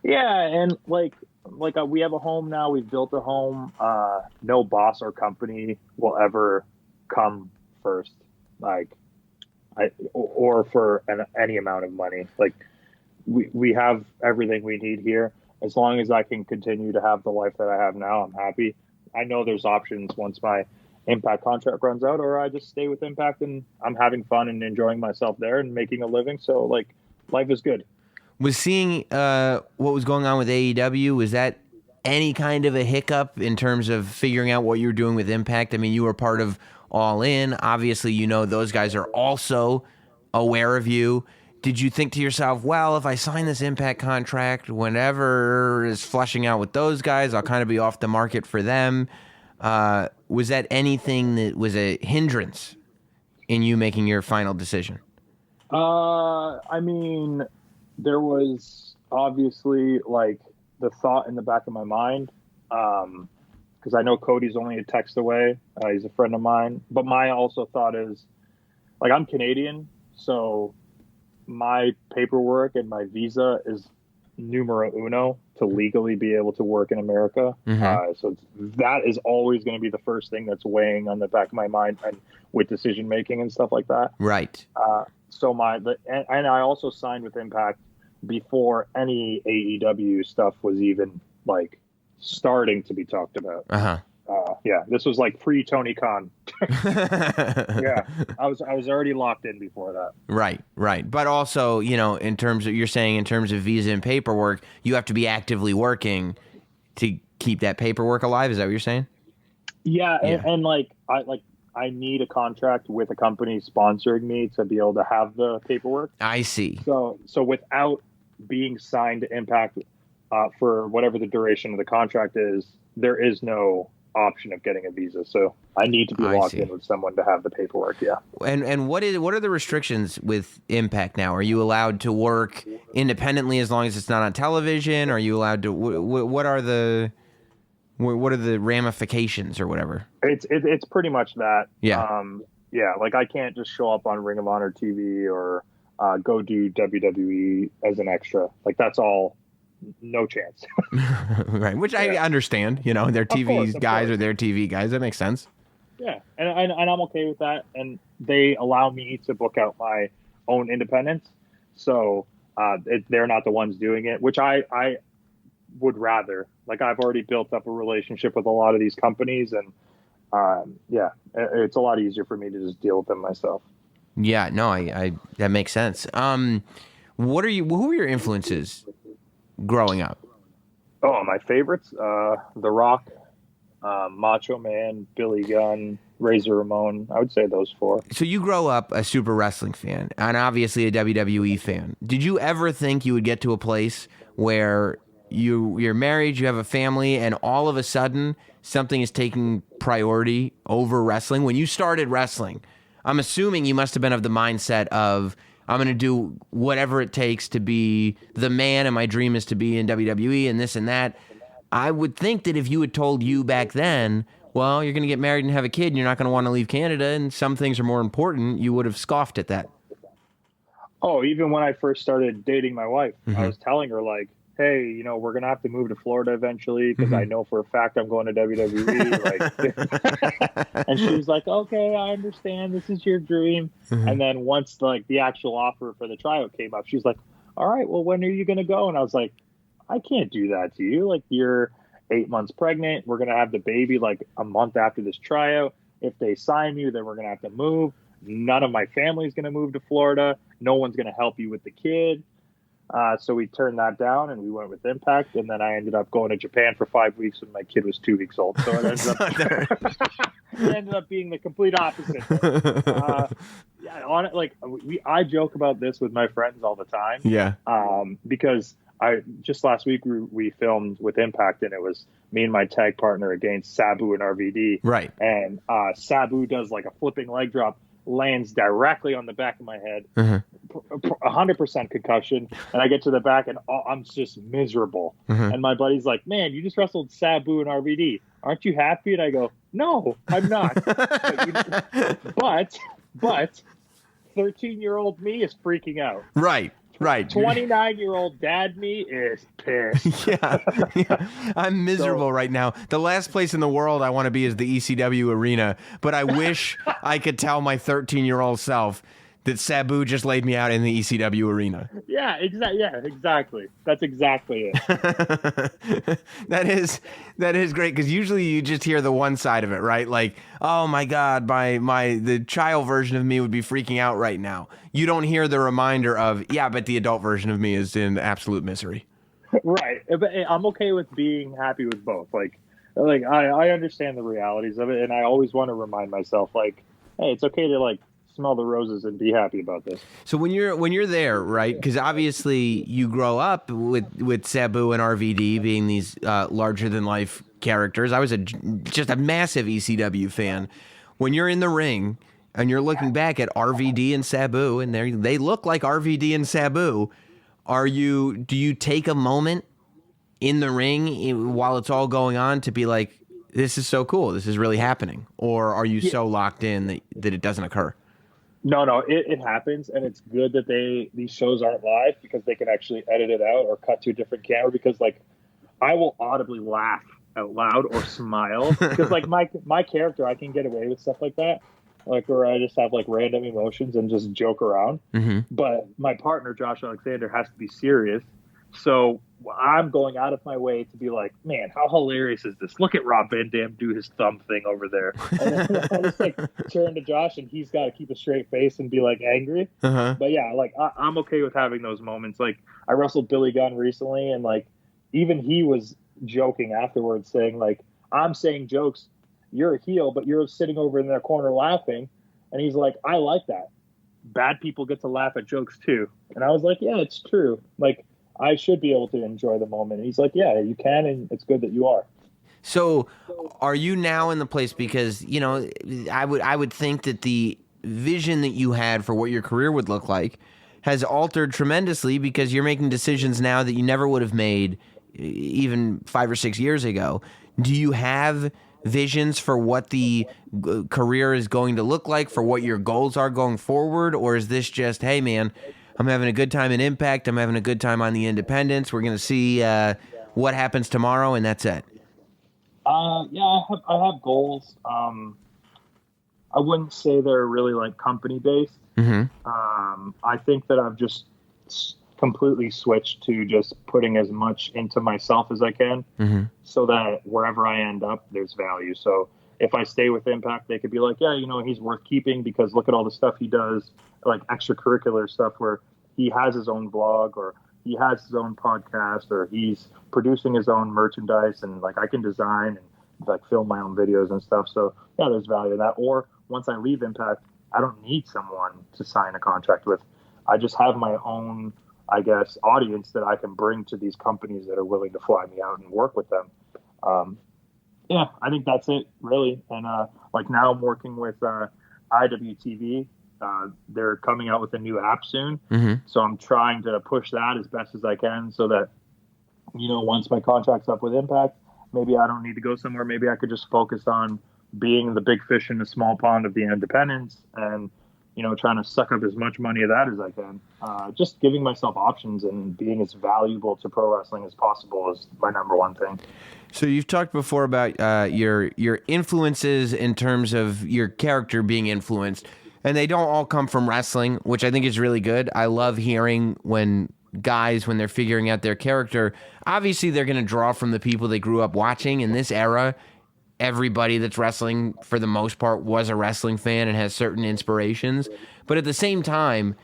[SPEAKER 4] Yeah, and we have a home now. We've built a home. No boss or company will ever come first. Or for any amount of money. Like we have everything we need here. As long as I can continue to have the life that I have now, I'm happy. I know there's options once my Impact contract runs out, or I just stay with Impact and I'm having fun and enjoying myself there and making a living. So like life is good.
[SPEAKER 1] Was seeing what was going on with AEW, was that any kind of a hiccup in terms of figuring out what you were doing with Impact? I mean, you were part of All In. Obviously, you know those guys are also aware of you. Did you think to yourself, well, if I sign this Impact contract, whenever is flushing out with those guys, I'll kind of be off the market for them? Was that anything that was a hindrance in you making your final decision?
[SPEAKER 4] I mean, there was obviously like the thought in the back of my mind, because I know Cody's only a text away. He's a friend of mine. But my also thought is, like, I'm Canadian, so my paperwork and my visa is numero uno to legally be able to work in America. So that is always going to be the first thing that's weighing on the back of my mind and with decision making and stuff like that.
[SPEAKER 1] Right.
[SPEAKER 4] So and I also signed with Impact before any AEW stuff was even like starting to be talked about. Yeah, this was like pre Tony Khan. Yeah, I was already locked in before that. Right.
[SPEAKER 1] But also, you know, in terms of visa and paperwork, you have to be actively working to keep that paperwork alive. Is that what you're saying?
[SPEAKER 4] Yeah. And I need a contract with a company sponsoring me to be able to have the paperwork.
[SPEAKER 1] I see.
[SPEAKER 4] So without being signed to Impact for whatever the duration of the contract is, there is no option of getting a visa. So I need to be locked in with someone to have the paperwork. Yeah.
[SPEAKER 1] And what are the restrictions with Impact now? Are you allowed to work independently as long as it's not on television? Are you allowed to? What are the ramifications or whatever?
[SPEAKER 4] It's pretty much that.
[SPEAKER 1] Yeah.
[SPEAKER 4] Yeah. Like I can't just show up on Ring of Honor TV or go do WWE as an extra. Like that's all no chance.
[SPEAKER 1] Right, which I understand. You know, they're TV
[SPEAKER 4] of
[SPEAKER 1] guys
[SPEAKER 4] course.
[SPEAKER 1] or they're TV guys. That makes sense.
[SPEAKER 4] Yeah, and I'm okay with that. And they allow me to book out my own independence, so they're not the ones doing it, which I would rather. Like, I've already built up a relationship with a lot of these companies, and yeah, it's a lot easier for me to just deal with them myself.
[SPEAKER 1] Yeah, no, I that makes sense. Who are your influences growing up?
[SPEAKER 4] Oh, my favorites: The Rock, Macho Man, Billy Gunn, Razor Ramon. I would say those four.
[SPEAKER 1] So you grow up a super wrestling fan and obviously a WWE fan. Did you ever think you would get to a place where you're married, you have a family, and all of a sudden something is taking priority over wrestling? When you started wrestling, I'm assuming you must have been of the mindset of, I'm going to do whatever it takes to be the man, and my dream is to be in WWE and this and that. I would think that if you had told you back then, well, you're going to get married and have a kid and you're not going to want to leave Canada and some things are more important, you would have scoffed at that.
[SPEAKER 4] Oh, even when I first started dating my wife, I was telling her, like, hey, you know, we're going to have to move to Florida eventually because I know for a fact I'm going to WWE. Like, and she was like, okay, I understand. This is your dream. And then once, like, the actual offer for the tryout came up, she's like, all right, well, when are you going to go? And I was like, I can't do that to you. Like, you're 8 months pregnant. We're going to have the baby like a month after this tryout. If they sign you, then we're going to have to move. None of my family's going to move to Florida. No one's going to help you with the kid. So we turned that down and we went with Impact. And then I ended up going to Japan for 5 weeks when my kid was 2 weeks old. So it ended up being the complete opposite. I joke about this with my friends all the time.
[SPEAKER 1] Yeah.
[SPEAKER 4] Because just last week we filmed with Impact, and it was me and my tag partner against Sabu and RVD.
[SPEAKER 1] Right.
[SPEAKER 4] And Sabu does like a flipping leg drop, lands directly on the back of my head, 100% concussion. And I get to the back and I'm just miserable. And my buddy's like, man, you just wrestled Sabu and RVD. Aren't you happy? And I go, no, I'm not. But 13-year-old me is freaking out.
[SPEAKER 1] Right.
[SPEAKER 4] 29-year-old dad me is pissed.
[SPEAKER 1] Yeah. I'm miserable right now. The last place in the world I want to be is the ECW arena, but I wish I could tell my 13-year-old self that Sabu just laid me out in the ECW arena.
[SPEAKER 4] Yeah, exactly. That's exactly it.
[SPEAKER 1] That is great, because usually you just hear the one side of it, right? Like, oh my God, the child version of me would be freaking out right now. You don't hear the reminder of, yeah, but the adult version of me is in absolute misery.
[SPEAKER 4] Right. But I'm okay with being happy with both. Like I understand the realities of it, and I always want to remind myself, like, hey, it's okay to like smell the roses and be happy about this.
[SPEAKER 1] So when you're there, right? Because obviously you grow up with Sabu and RVD being these larger than life characters. I was just a massive ECW fan. When you're in the ring and you're looking back at RVD and Sabu, and they look like RVD and Sabu, do you take a moment in the ring while it's all going on to be like, this is so cool, this is really happening? Or are you so locked in that it doesn't occur?
[SPEAKER 4] No, it happens, and it's good that these shows aren't live, because they can actually edit it out or cut to a different camera, because like I will audibly laugh out loud or smile, because like my character, I can get away with stuff like that, like where I just have like random emotions and just joke around. But my partner Josh Alexander has to be serious, so I'm going out of my way to be like, man, how hilarious is this? Look at Rob Van Dam do his thumb thing over there. And then I'll just like turn to Josh, and he's got to keep a straight face and be like angry. But yeah, like I'm okay with having those moments. Like I wrestled Billy Gunn recently, and like even he was joking afterwards, saying like, I'm saying jokes, you're a heel, but you're sitting over in their corner laughing. And he's like, I like that. Bad people get to laugh at jokes too. And I was like, yeah, it's true. Like, I should be able to enjoy the moment. And he's like, yeah, you can, and it's good that you are.
[SPEAKER 1] So are you now in the place, because, you know, I would think that the vision that you had for what your career would look like has altered tremendously, because you're making decisions now that you never would have made even 5 or 6 years ago. Do you have visions for what the career is going to look like, for what your goals are going forward? Or is this just, hey man, I'm having a good time in Impact. I'm having a good time on the independents. We're going to see what happens tomorrow, and that's it.
[SPEAKER 4] Yeah, I have goals. I wouldn't say they're really like company based. I think that I've just completely switched to just putting as much into myself as I can, so that wherever I end up, there's value. So if I stay with Impact, they could be like, yeah, you know, he's worth keeping because look at all the stuff he does, like extracurricular stuff where he has his own vlog or he has his own podcast or he's producing his own merchandise, and like I can design and like film my own videos and stuff. So yeah, there's value in that. Or once I leave Impact, I don't need someone to sign a contract with. I just have my own, I guess, audience that I can bring to these companies that are willing to fly me out and work with them. Yeah, I think that's it, really. And like now I'm working with IWTV. They're coming out with a new app soon. So I'm trying to push that as best as I can so that, you know, once my contract's up with Impact, maybe I don't need to go somewhere. Maybe I could just focus on being the big fish in the small pond of the independents and, you know, trying to suck up as much money of that as I can. Just giving myself options and being as valuable to pro wrestling as possible is my number one thing.
[SPEAKER 1] So you've talked before about your influences in terms of your character being influenced, and they don't all come from wrestling, which I think is really good. I love hearing when guys, when they're figuring out their character, obviously they're going to draw from the people they grew up watching. In this era, everybody that's wrestling, for the most part, was a wrestling fan and has certain inspirations. But at the same time,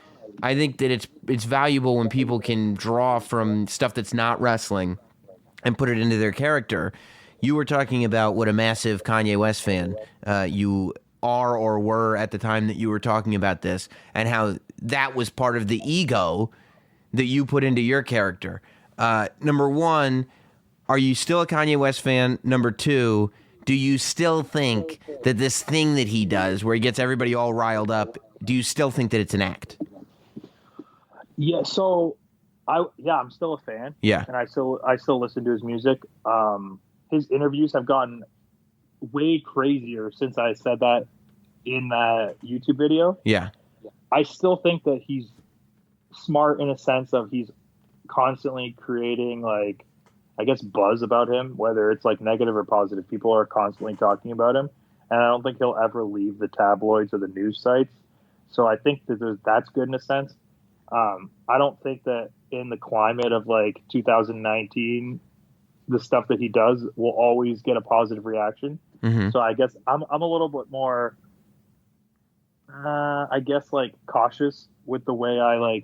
[SPEAKER 1] I think that it's valuable when people can draw from stuff that's not wrestling and put it into their character. You were talking about what a massive Kanye West fan you are or were at the time that you were talking about this, and how that was part of the ego that you put into your character. Number one, are you still a Kanye West fan? Number two, do you still think that this thing that he does, where he gets everybody all riled up, do you still think that it's an act?
[SPEAKER 4] Yeah, so I'm still a fan.
[SPEAKER 1] Yeah.
[SPEAKER 4] And I still listen to his music. His interviews have gotten way crazier since I said that in that YouTube video.
[SPEAKER 1] Yeah.
[SPEAKER 4] I still think that he's smart in a sense of he's constantly creating, like, I guess, buzz about him, whether it's like negative or positive. People are constantly talking about him, and I don't think he'll ever leave the tabloids or the news sites. So I think that that's good in a sense. I don't think that in the climate of like 2019, the stuff that he does will always get a positive reaction. So I guess I'm a little bit more, I guess, like cautious with the way I like.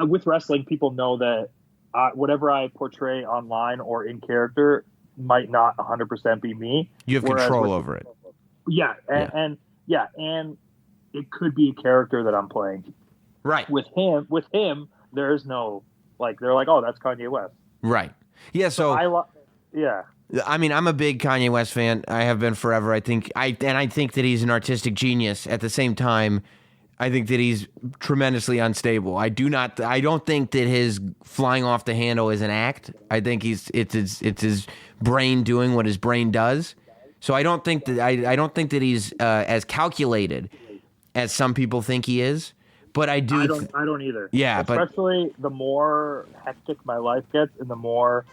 [SPEAKER 4] With wrestling, people know that whatever I portray online or in character might not 100% be me.
[SPEAKER 1] You have control over it.
[SPEAKER 4] Yeah, and it could be a character that I'm playing.
[SPEAKER 1] Right.
[SPEAKER 4] With him, there's no, like, they're like, oh, that's Kanye West.
[SPEAKER 1] Right. Yeah. So
[SPEAKER 4] yeah.
[SPEAKER 1] I mean, I'm a big Kanye West fan. I have been forever. I think that he's an artistic genius. At the same time, I think that he's tremendously unstable. I don't think that his flying off the handle is an act. I think it's his brain doing what his brain does. So I don't think that he's as calculated as some people think he is. But I don't either. Yeah,
[SPEAKER 4] especially the more hectic my life gets and the more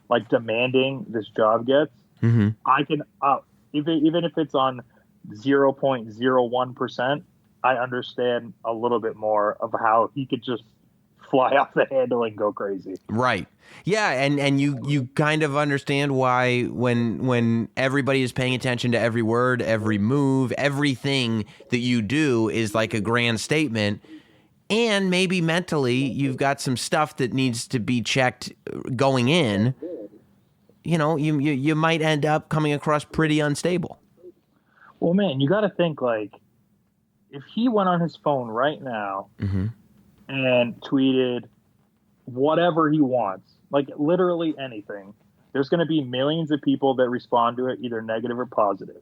[SPEAKER 4] like demanding this job gets. I can even if it's on 0.01%. I understand a little bit more of how he could just fly off the handle and go crazy.
[SPEAKER 1] Right. Yeah, and you kind of understand why when everybody is paying attention to every word, every move, everything that you do is like a grand statement, and maybe mentally you've got some stuff that needs to be checked going in. You know, you might end up coming across pretty unstable.
[SPEAKER 4] Well, man, you got to think, like, if he went on his phone right now and tweeted whatever he wants, like literally anything, there's going to be millions of people that respond to it, either negative or positive.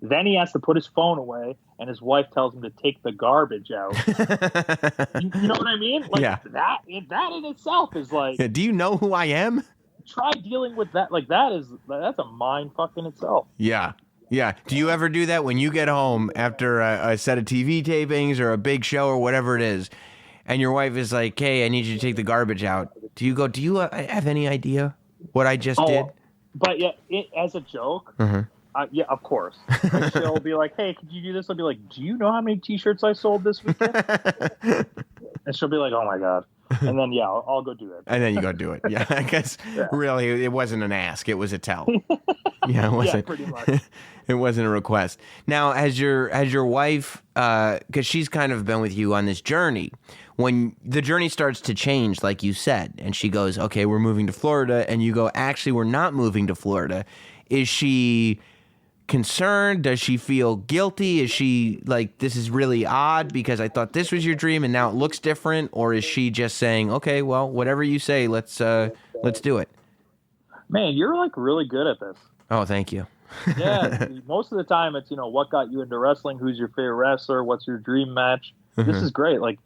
[SPEAKER 4] Then he has to put his phone away, and his wife tells him to take the garbage out. you know what I mean? Like,
[SPEAKER 1] yeah.
[SPEAKER 4] That in itself is like...
[SPEAKER 1] Yeah, do you know who I am?
[SPEAKER 4] Try dealing with that. Like, that's a mind fuck in itself.
[SPEAKER 1] Yeah. Yeah. Do you ever do that when you get home after a set of TV tapings or a big show or whatever it is, and your wife is like, "Hey, I need you to take the garbage out"? Do you go, "Do you have any idea what I just did?"
[SPEAKER 4] But yeah, as a joke, yeah, of course. Like, she'll be like, "Hey, could you do this?" I'll be like, "Do you know how many T-shirts I sold this weekend?" And she'll be like, "Oh my god." And then I'll go do it.
[SPEAKER 1] And then you go do it. Yeah, I guess really it wasn't an ask; it was a tell. Yeah, it wasn't.
[SPEAKER 4] Yeah, pretty much.
[SPEAKER 1] It wasn't a request. Now, has your wife, because she's kind of been with you on this journey, when the journey starts to change, like you said, and she goes, "Okay, we're moving to Florida," and you go, "Actually, we're not moving to Florida," is she concerned? Does she feel guilty? Is she like, "This is really odd because I thought this was your dream and now it looks different"? Or is she just saying, "Okay, well, whatever you say, let's do it"?
[SPEAKER 4] Man, you're like really good at this.
[SPEAKER 1] Oh, thank you.
[SPEAKER 4] Yeah, most of the time it's, what got you into wrestling, who's your favorite wrestler, what's your dream match. This is great. Like,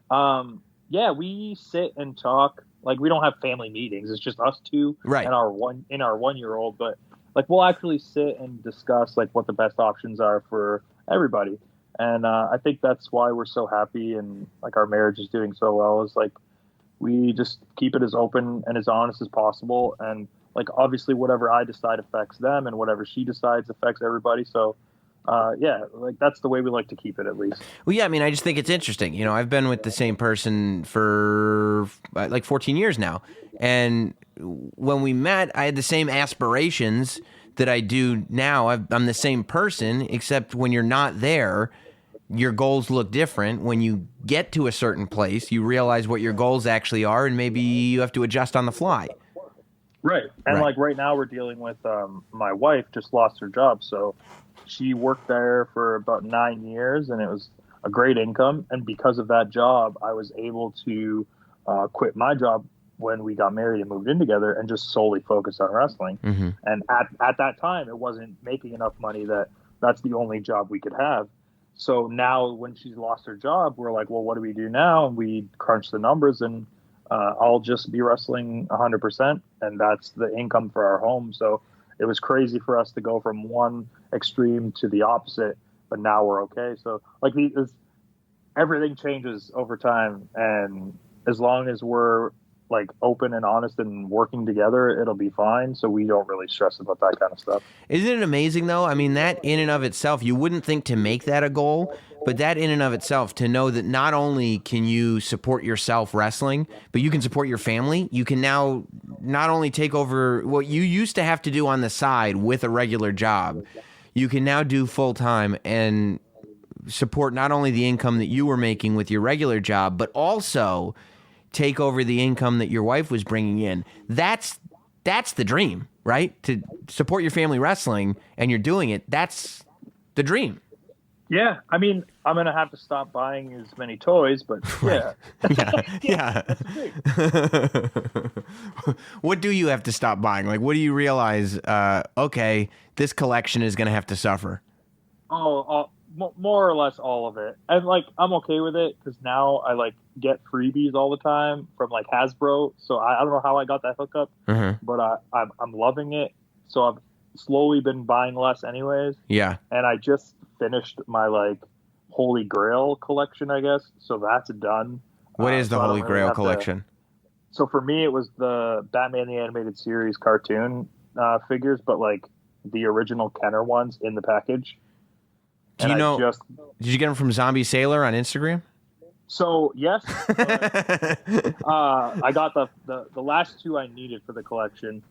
[SPEAKER 4] yeah, we sit and talk. Like, we don't have family meetings. It's just us two
[SPEAKER 1] Right.
[SPEAKER 4] and our 1-year-old. But like, we'll actually sit and discuss like what the best options are for everybody. And I think that's why we're so happy and like our marriage is doing so well. Is like we just keep it as open and as honest as possible. And like, obviously, whatever I decide affects them, and whatever she decides affects everybody. So, yeah, like that's the way we like to keep it, at least.
[SPEAKER 1] Well, yeah, I mean, I just think it's interesting. I've been with the same person for like 14 years now. And when we met, I had the same aspirations that I do now. I'm the same person, except when you're not there, your goals look different. When you get to a certain place, you realize what your goals actually are, and maybe you have to adjust on the fly.
[SPEAKER 4] Right. And like right now we're dealing with my wife just lost her job. So she worked there for about 9 years and it was a great income. And because of that job, I was able to quit my job when we got married and moved in together and just solely focus on wrestling. Mm-hmm. And at that time, it wasn't making enough money that's the only job we could have. So now when she's lost her job, we're like, well, what do we do now? And we crunch the numbers and I'll just be wrestling 100%, and that's the income for our home. So it was crazy for us to go from one extreme to the opposite, but now we're okay. So like everything changes over time, and as long as we're like open and honest and working together, it'll be fine. So we don't really stress about that kind of stuff.
[SPEAKER 1] Isn't it amazing though? I mean, that in and of itself, you wouldn't think to make that a goal, but that in and of itself, to know that not only can you support yourself wrestling, but you can support your family. You can now not only take over what you used to have to do on the side with a regular job, you can now do full time and support not only the income that you were making with your regular job, but also take over the income that your wife was bringing in. That's the dream, right? To support your family wrestling, and you're doing it. That's the dream.
[SPEAKER 4] Yeah, I mean, I'm gonna have to stop buying as many toys, but yeah,
[SPEAKER 1] yeah.
[SPEAKER 4] That's the dream.
[SPEAKER 1] What do you have to stop buying? Like, what do you realize? Okay, this collection is gonna have to suffer.
[SPEAKER 4] More or less all of it. And like, I'm okay with it because now I like get freebies all the time from like Hasbro. So I don't know how I got that hookup, but I'm loving it. So I've slowly been buying less anyways.
[SPEAKER 1] Yeah.
[SPEAKER 4] And I just finished my like Holy Grail collection, I guess. So that's done.
[SPEAKER 1] What is the Holy Grail collection?
[SPEAKER 4] So for me, it was the Batman the Animated Series cartoon figures, but like the original Kenner ones in the package.
[SPEAKER 1] Do you know? Did you get them from Zombie Sailor on Instagram?
[SPEAKER 4] So yes, I got the last two I needed for the collection.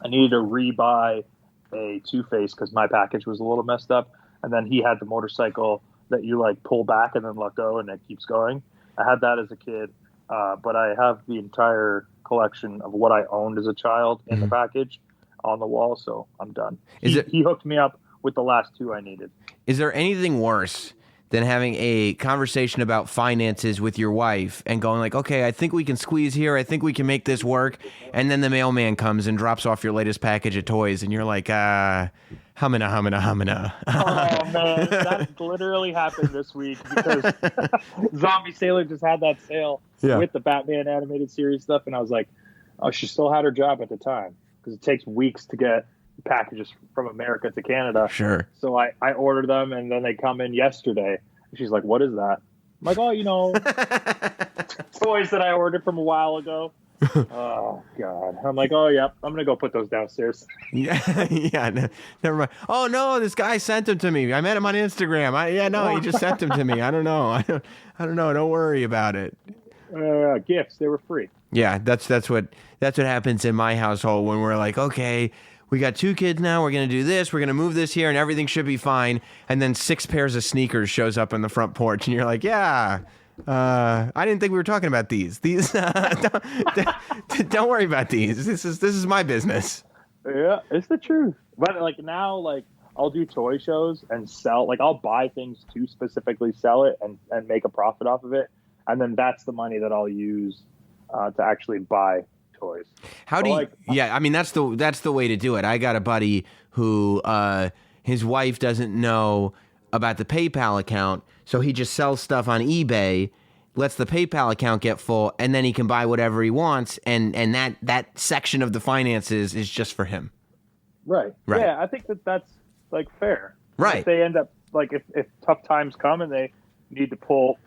[SPEAKER 4] I needed to rebuy a Two-Face because my package was a little messed up, and then he had the motorcycle that you like pull back and then let go and it keeps going. I had that as a kid, but I have the entire collection of what I owned as a child in the package on the wall, so I'm done. He hooked me up with the last two I needed.
[SPEAKER 1] Is there anything worse than having a conversation about finances with your wife and going like, okay, I think we can squeeze here. I think we can make this work. And then the mailman comes and drops off your latest package of toys. And you're like, humana.
[SPEAKER 4] Oh, man. That literally happened this week because Zombie Sailor just had that sale with the Batman animated series stuff. And I was like, oh, she still had her job at the time because it takes weeks to get packages from America to Canada.
[SPEAKER 1] Sure.
[SPEAKER 4] So I ordered them, and then they come in yesterday. She's like, "What is that?" I'm like, "Oh, toys that I ordered from a while ago." Oh God! I'm like, "Oh yeah, I'm gonna go put those downstairs."
[SPEAKER 1] Yeah. Never mind. Oh no, this guy sent them to me. I met him on Instagram. He just sent them to me. I don't know. I don't know. Don't worry about it.
[SPEAKER 4] Gifts. They were free.
[SPEAKER 1] Yeah, that's what happens in my household when we're like, okay, we got 2 kids now. We're gonna do this. We're gonna move this here, and everything should be fine. And then 6 pairs of sneakers shows up on the front porch, and you're like, yeah. I didn't think we were talking about these. Don't worry about these. This is my business.
[SPEAKER 4] Yeah, it's the truth. But like now, like I'll do toy shows and sell. Like I'll buy things to specifically sell it and make a profit off of it, and then that's the money that I'll use to actually buy toys.
[SPEAKER 1] How do you? Yeah, I mean that's the way to do it. I got a buddy who his wife doesn't know about the PayPal account, so he just sells stuff on eBay, lets the PayPal account get full, and then he can buy whatever he wants, and that section of the finances is just for him.
[SPEAKER 4] Right. Yeah, I think that's like fair.
[SPEAKER 1] Right.
[SPEAKER 4] If they end up like if tough times come and they need to pull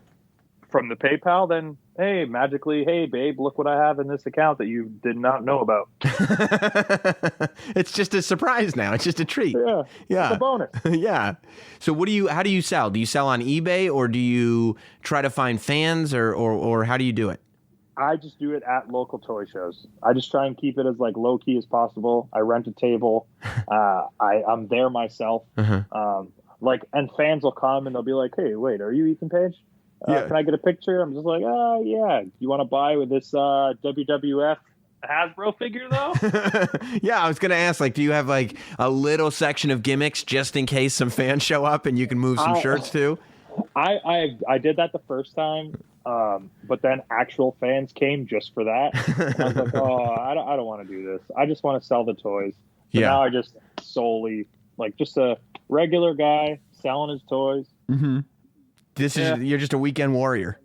[SPEAKER 4] from the PayPal, then hey, magically, hey babe, look what I have in this account that you did not know about.
[SPEAKER 1] It's just a surprise now. It's just a treat.
[SPEAKER 4] Yeah. It's a bonus.
[SPEAKER 1] Yeah. So how do you sell? Do you sell on eBay, or do you try to find fans, or how do you do it?
[SPEAKER 4] I just do it at local toy shows. I just try and keep it as like low key as possible. I rent a table. I'm there myself.
[SPEAKER 1] Uh-huh.
[SPEAKER 4] And fans will come and they'll be like, "Hey, wait, are you Ethan Page?
[SPEAKER 1] Yeah.
[SPEAKER 4] Can I get a picture?" I'm just like, yeah. You want to buy with this WWF Hasbro figure though?
[SPEAKER 1] Yeah, I was gonna ask, like, do you have like a little section of gimmicks just in case some fans show up and you can move some shirts too?
[SPEAKER 4] I did that the first time, but then actual fans came just for that. And I was like, I don't want to do this. I just want to sell the toys. So now I just solely just a regular guy selling his toys.
[SPEAKER 1] Mm-hmm. You're just a weekend warrior.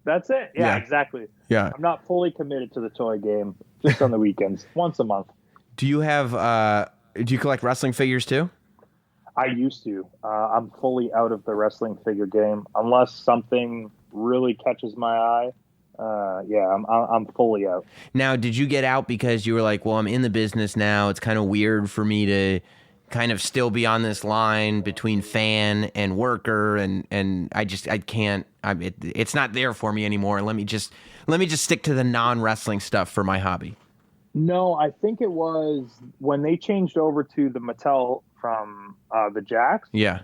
[SPEAKER 4] That's it. Yeah, exactly.
[SPEAKER 1] Yeah.
[SPEAKER 4] I'm not fully committed to the toy game, just on the weekends, once a month.
[SPEAKER 1] Do you collect wrestling figures too?
[SPEAKER 4] I used to. I'm fully out of the wrestling figure game unless something really catches my eye. I'm fully out.
[SPEAKER 1] Now, did you get out because you were like, well, I'm in the business now. It's kind of weird for me to kind of still be on this line between fan and worker, and I can't. It's not there for me anymore. Let me just stick to the non-wrestling stuff for my hobby.
[SPEAKER 4] No, I think it was when they changed over to the Mattel from the Jacks.
[SPEAKER 1] Yeah.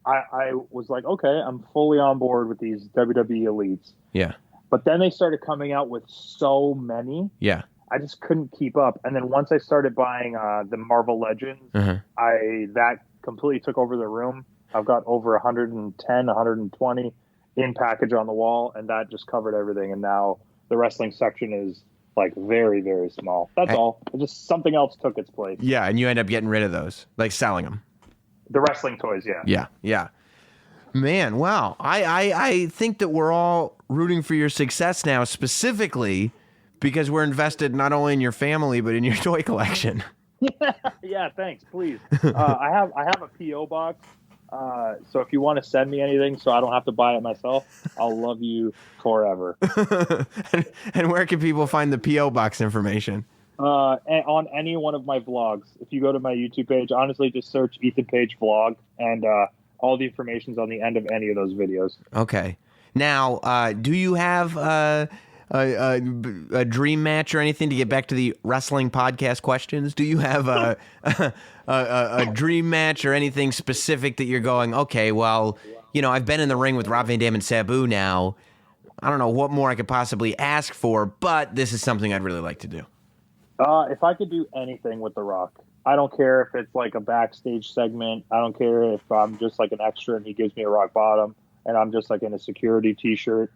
[SPEAKER 4] I was like, okay, I'm fully on board with these WWE Elites.
[SPEAKER 1] Yeah.
[SPEAKER 4] But then they started coming out with so many.
[SPEAKER 1] Yeah.
[SPEAKER 4] I just couldn't keep up. And then once I started buying the Marvel Legends, that completely took over the room. I've got over 110, 120 in package on the wall, and that just covered everything. And now the wrestling section is like very, very small. That's all. Just something else took its place.
[SPEAKER 1] Yeah, and you end up getting rid of those, like selling them.
[SPEAKER 4] The wrestling toys, yeah.
[SPEAKER 1] Yeah. Man, wow. I think that we're all rooting for your success now, specifically because we're invested not only in your family but in your toy collection.
[SPEAKER 4] Yeah, thanks. Please. I have a PO box. So if you want to send me anything, so I don't have to buy it myself, I'll love you forever.
[SPEAKER 1] And where can people find the PO box information?
[SPEAKER 4] On any one of my vlogs. If you go to my YouTube page, honestly, just search Ethan Page vlog, and all the information's on the end of any of those videos.
[SPEAKER 1] Okay. Now, do you have a dream match or anything, to get back to the wrestling podcast questions? Do you have a dream match or anything specific that you're going, okay, well, I've been in the ring with Rob Van Dam and Sabu now. I don't know what more I could possibly ask for, but this is something I'd really like to do.
[SPEAKER 4] If I could do anything with The Rock, I don't care if it's like a backstage segment. I don't care if I'm just like an extra and he gives me a rock bottom and I'm just like in a security t-shirt.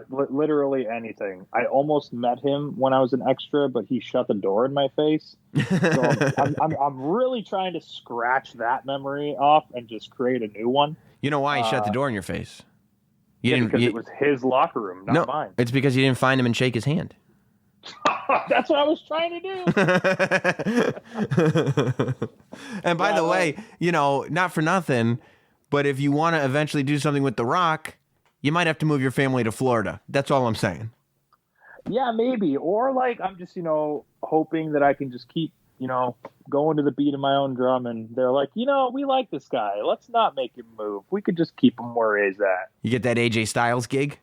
[SPEAKER 4] Literally anything. I almost met him when I was an extra, but he shut the door in my face. So I'm really trying to scratch that memory off and just create a new one.
[SPEAKER 1] You know why he shut the door in your face?
[SPEAKER 4] Because it was his locker room, not mine.
[SPEAKER 1] It's because you didn't find him and shake his hand.
[SPEAKER 4] That's what I was trying to do.
[SPEAKER 1] And by the way, not for nothing, but if you want to eventually do something with The Rock, you might have to move your family to Florida. That's all I'm saying.
[SPEAKER 4] Yeah, maybe. Or like I'm just, hoping that I can just keep, going to the beat of my own drum, and they're like, we like this guy. Let's not make him move. We could just keep him where he's at.
[SPEAKER 1] You get that AJ Styles gig?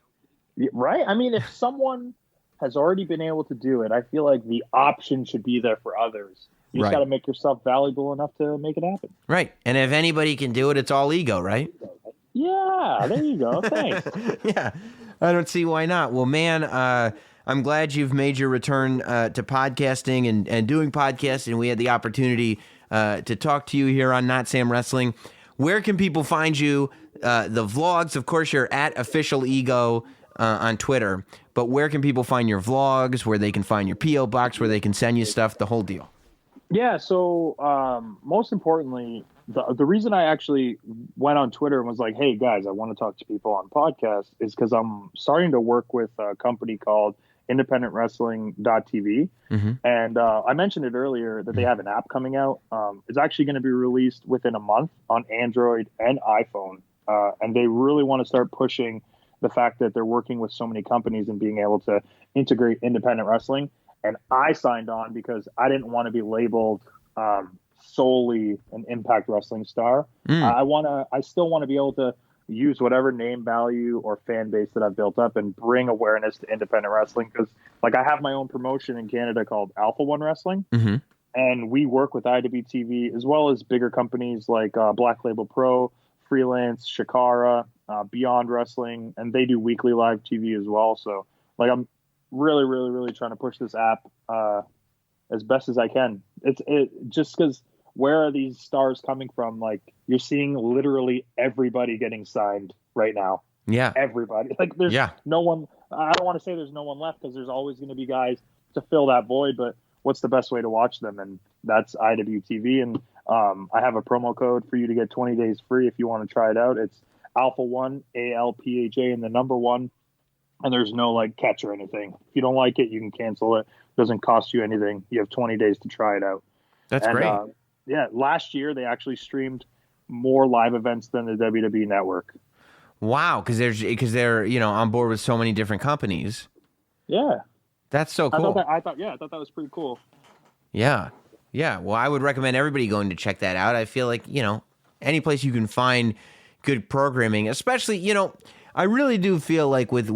[SPEAKER 4] Yeah, right? I mean, if someone has already been able to do it, I feel like the option should be there for others. You just got to make yourself valuable enough to make it happen.
[SPEAKER 1] Right. And if anybody can do it, it's all ego, right?
[SPEAKER 4] Yeah, there you go. Thanks.
[SPEAKER 1] Yeah, I don't see why not. Well, man, I'm glad you've made your return to podcasting and doing podcasting. We had the opportunity to talk to you here on Not Sam Wrestling. Where can people find you? The vlogs, of course, you're at Official Ego on Twitter. But where can people find your vlogs, where they can find your P.O. box, where they can send you stuff, the whole deal?
[SPEAKER 4] Yeah, so most importantly, the reason I actually went on Twitter and was like, hey, guys, I want to talk to people on podcasts is because I'm starting to work with a company called independentwrestling.tv. Mm-hmm. And I mentioned it earlier that they have an app coming out. It's actually going to be released within a month on Android and iPhone. And they really want to start pushing the fact that they're working with so many companies and being able to integrate independent wrestling. And I signed on because I didn't want to be labeled solely an Impact Wrestling star. I still want to be able to use whatever name value or fan base that I've built up and bring awareness to independent wrestling. Because like I have my own promotion in Canada called Alpha One Wrestling. Mm-hmm. And we work with IWTV as well as bigger companies like Black Label Pro, Freelance, Shikara, Beyond Wrestling, and they do weekly live TV as well. So like I'm really, really, really trying to push this app as best as I can. It just because where are these stars coming from? Like you're seeing literally everybody getting signed right now.
[SPEAKER 1] Yeah.
[SPEAKER 4] Everybody. Like there's no one. I don't want to say there's no one left because there's always going to be guys to fill that void, but what's the best way to watch them? And that's IWTV. And I have a promo code for you to get 20 days free if you want to try it out. It's Alpha One, ALPHA, and the number one. And there's no like catch or anything. If you don't like it, you can cancel it. It doesn't cost you anything. You have 20 days to try it out.
[SPEAKER 1] That's great.
[SPEAKER 4] Last year they actually streamed more live events than the WWE network.
[SPEAKER 1] Wow, because they're on board with so many different companies.
[SPEAKER 4] Yeah,
[SPEAKER 1] that's so cool.
[SPEAKER 4] I thought that was pretty cool.
[SPEAKER 1] Yeah. Well, I would recommend everybody going to check that out. I feel like any place you can find good programming, especially I really do feel like with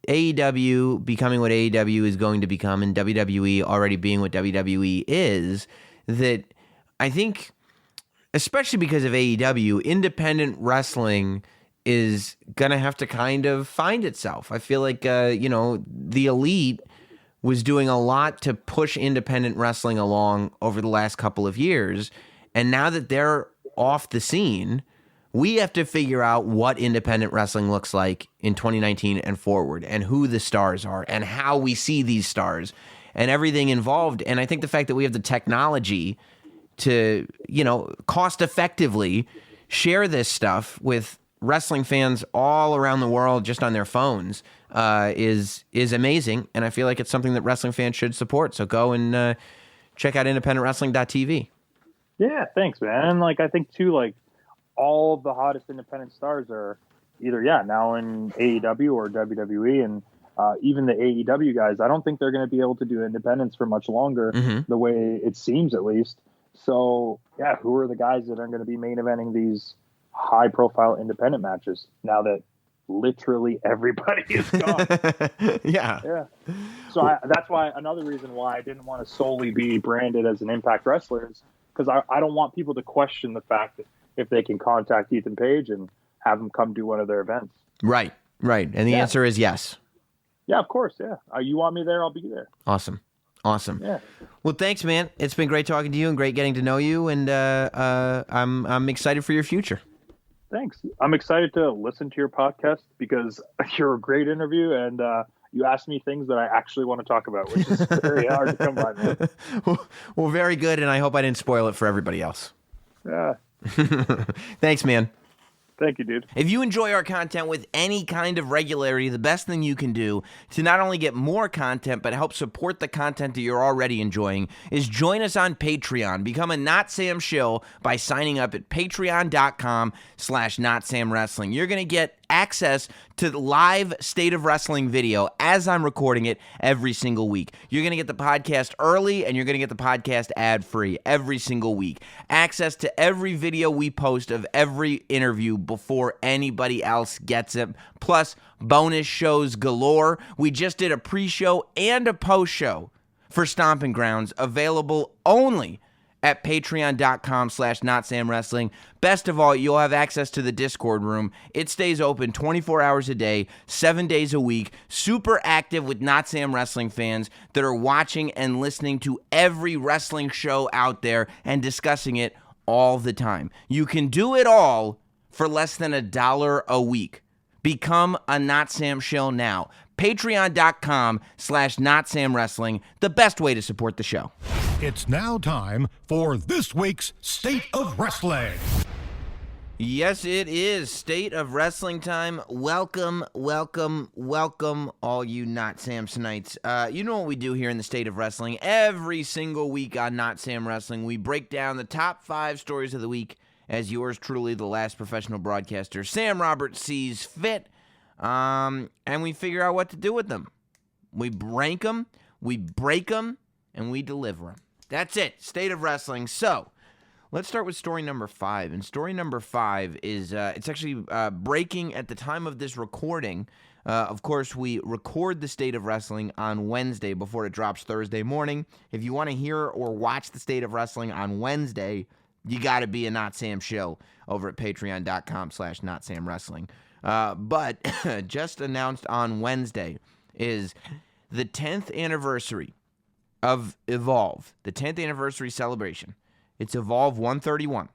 [SPEAKER 1] AEW becoming what AEW is going to become and WWE already being what WWE is, that I think, especially because of AEW, independent wrestling is going to have to kind of find itself. I feel like, the Elite was doing a lot to push independent wrestling along over the last couple of years. And now that they're off the scene, we have to figure out what independent wrestling looks like in 2019 and forward, and who the stars are, and how we see these stars, and everything involved. And I think the fact that we have the technology to, cost effectively share this stuff with wrestling fans all around the world just on their phones is amazing. And I feel like it's something that wrestling fans should support. So go and check out independentwrestling.tv.
[SPEAKER 4] Yeah, thanks, man. And I think too, all of the hottest independent stars are either now in AEW or WWE, and even the AEW guys, I don't think they're going to be able to do independence for much longer, the way it seems at least. So who are the guys that are going to be main eventing these high profile independent matches now that literally everybody is gone?
[SPEAKER 1] Yeah.
[SPEAKER 4] So that's why another reason why I didn't want to solely be branded as an Impact Wrestler is because I don't want people to question the fact that if they can contact Ethan Page and have him come do one of their events.
[SPEAKER 1] Right. And the answer is yes.
[SPEAKER 4] Yeah, of course. Yeah. You want me there? I'll be there.
[SPEAKER 1] Awesome.
[SPEAKER 4] Yeah.
[SPEAKER 1] Well, thanks, man. It's been great talking to you and great getting to know you. And I'm excited for your future.
[SPEAKER 4] Thanks. I'm excited to listen to your podcast because you're a great interview and you asked me things that I actually want to talk about, which is very hard to come by, man.
[SPEAKER 1] Well, very good. And I hope I didn't spoil it for everybody else.
[SPEAKER 4] Yeah.
[SPEAKER 1] Thanks, man.
[SPEAKER 4] Thank you, dude.
[SPEAKER 1] If you enjoy our content with any kind of regularity, the best thing you can do to not only get more content but help support the content that you're already enjoying is join us on Patreon. Become a Not Sam shill by signing up at patreon.com/NotSamWrestling. You're going to get access to the live State of Wrestling video as I'm recording it every single week. You're going to get the podcast early, and you're going to get the podcast ad-free every single week. Access to every video we post of every interview before anybody else gets it, plus bonus shows galore. We just did a pre-show and a post-show for Stomping Grounds, available only at patreon.com/NotSamWrestling. Best of all, you'll have access to the Discord room. It stays open 24 hours a day, 7 days a week, super active with Not Sam Wrestling fans that are watching and listening to every wrestling show out there and discussing it all the time. You can do it all for less than $1 a week. Become a Not Sam shill now. Patreon.com/NotSamWrestling, the best way to support the show.
[SPEAKER 3] It's now time for this week's State of Wrestling.
[SPEAKER 1] Yes, it is State of Wrestling time. Welcome, welcome, welcome, all you Not Samsonites. You know what we do here in the State of Wrestling. Every single week on Not Sam Wrestling, we break down the top 5 stories of the week as yours truly, the last professional broadcaster, Sam Roberts, sees fit. And we figure out what to do with them. We rank them, we break them, and we deliver them. That's it. State of Wrestling. So, let's start with story number 5. And story number 5 is, it's actually breaking at the time of this recording. Of course, we record the State of Wrestling on Wednesday before it drops Thursday morning. If you want to hear or watch the State of Wrestling on Wednesday, you got to be a Not Sam shill over at patreon.com/NotSamWrestling. But just announced on Wednesday is the 10th anniversary of Evolve, the 10th anniversary celebration. It's Evolve 131.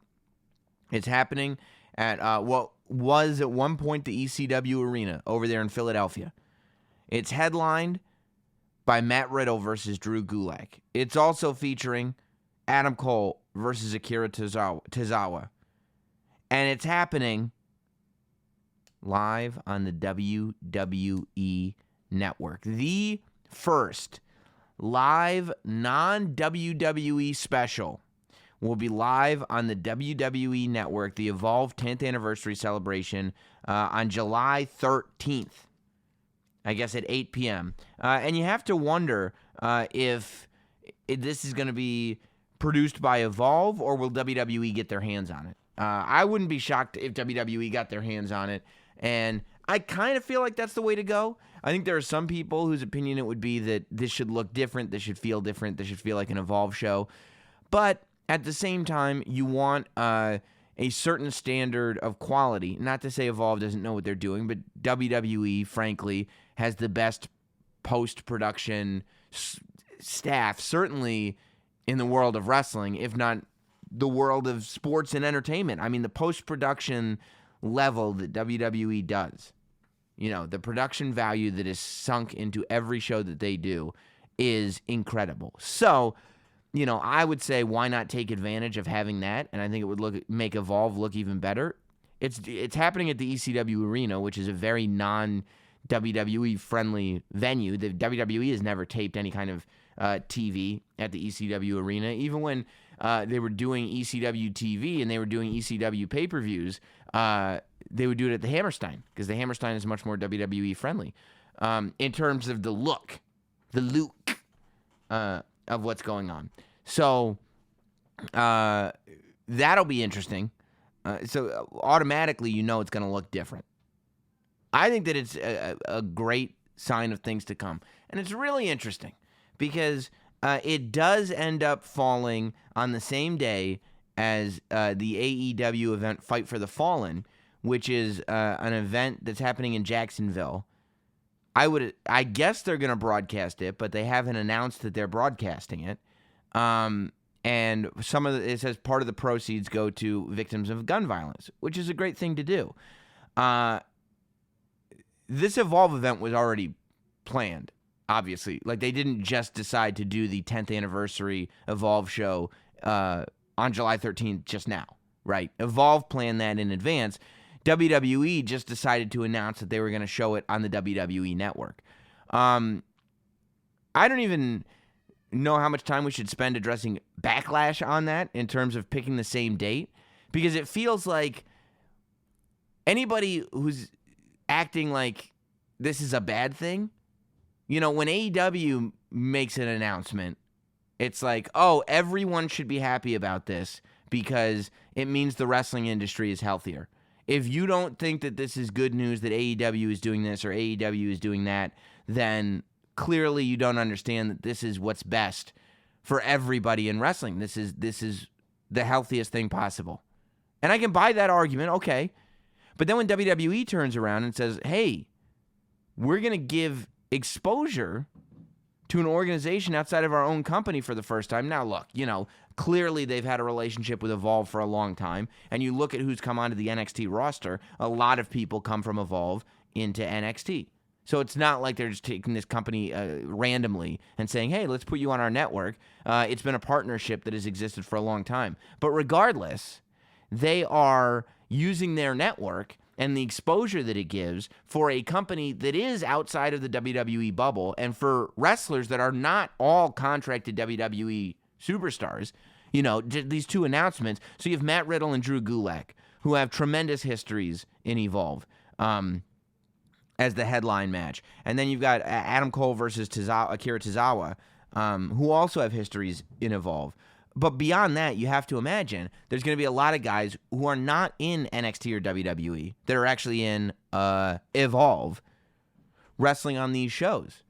[SPEAKER 1] It's happening at what was at one point the ECW Arena over there in Philadelphia. It's headlined by Matt Riddle versus Drew Gulak. It's also featuring Adam Cole versus Akira Tozawa. And it's happening live on the WWE Network. The first live non-WWE special will be live on the WWE Network, the Evolve 10th Anniversary Celebration, on July 13th, I guess at 8 p.m. And you have to wonder if this is going to be produced by Evolve or will WWE get their hands on it. I wouldn't be shocked if WWE got their hands on it, and I kind of feel like that's the way to go. I think there are some people whose opinion it would be that this should look different, this should feel different, this should feel like an Evolve show. But at the same time, you want a certain standard of quality. Not to say Evolve doesn't know what they're doing, but WWE, frankly, has the best post-production staff, certainly in the world of wrestling, if not the world of sports and entertainment. I mean, the post-production level that WWE does, you know, the production value that is sunk into every show that they do is incredible. So, you know, I would say why not take advantage of having that, and I think it would make Evolve look even better. It's happening at the ECW Arena, which is a very non-WWE friendly venue. The WWE has never taped any kind of TV at the ECW Arena. Even when they were doing ECW TV and they were doing ECW pay-per-views, they would do it at the Hammerstein because the Hammerstein is much more WWE friendly in terms of the look of what's going on. So that'll be interesting. So automatically, you know it's going to look different. I think that it's a great sign of things to come. And it's really interesting because it does end up falling on the same day as the AEW event Fight for the Fallen, which is an event that's happening in Jacksonville. I guess they're going to broadcast it, but they haven't announced that they're broadcasting it. And it says part of the proceeds go to victims of gun violence, which is a great thing to do. This Evolve event was already planned, obviously. Like, they didn't just decide to do the 10th anniversary Evolve show on July 13th just now, right? Evolve planned that in advance. WWE just decided to announce that they were going to show it on the WWE network. I don't even know how much time we should spend addressing backlash on that in terms of picking the same date, because it feels like anybody who's acting like this is a bad thing, when AEW makes an announcement, it's like, oh, everyone should be happy about this because it means the wrestling industry is healthier. If you don't think that this is good news that AEW is doing this or AEW is doing that, then clearly you don't understand that this is what's best for everybody in wrestling. This is the healthiest thing possible. And I can buy that argument, okay. But then when WWE turns around and says, hey, we're going to give exposure to an organization outside of our own company for the first time. Now, look, clearly they've had a relationship with Evolve for a long time. And you look at who's come onto the NXT roster, a lot of people come from Evolve into NXT. So it's not like they're just taking this company randomly and saying, hey, let's put you on our network. It's been a partnership that has existed for a long time. But regardless, they are using their network and the exposure that it gives for a company that is outside of the WWE bubble and for wrestlers that are not all contracted WWE superstars. These two announcements. So you have Matt Riddle and Drew Gulak, who have tremendous histories in Evolve as the headline match. And then you've got Adam Cole versus Akira Tozawa, who also have histories in Evolve. But beyond that, you have to imagine there's going to be a lot of guys who are not in NXT or WWE that are actually in Evolve wrestling on these shows.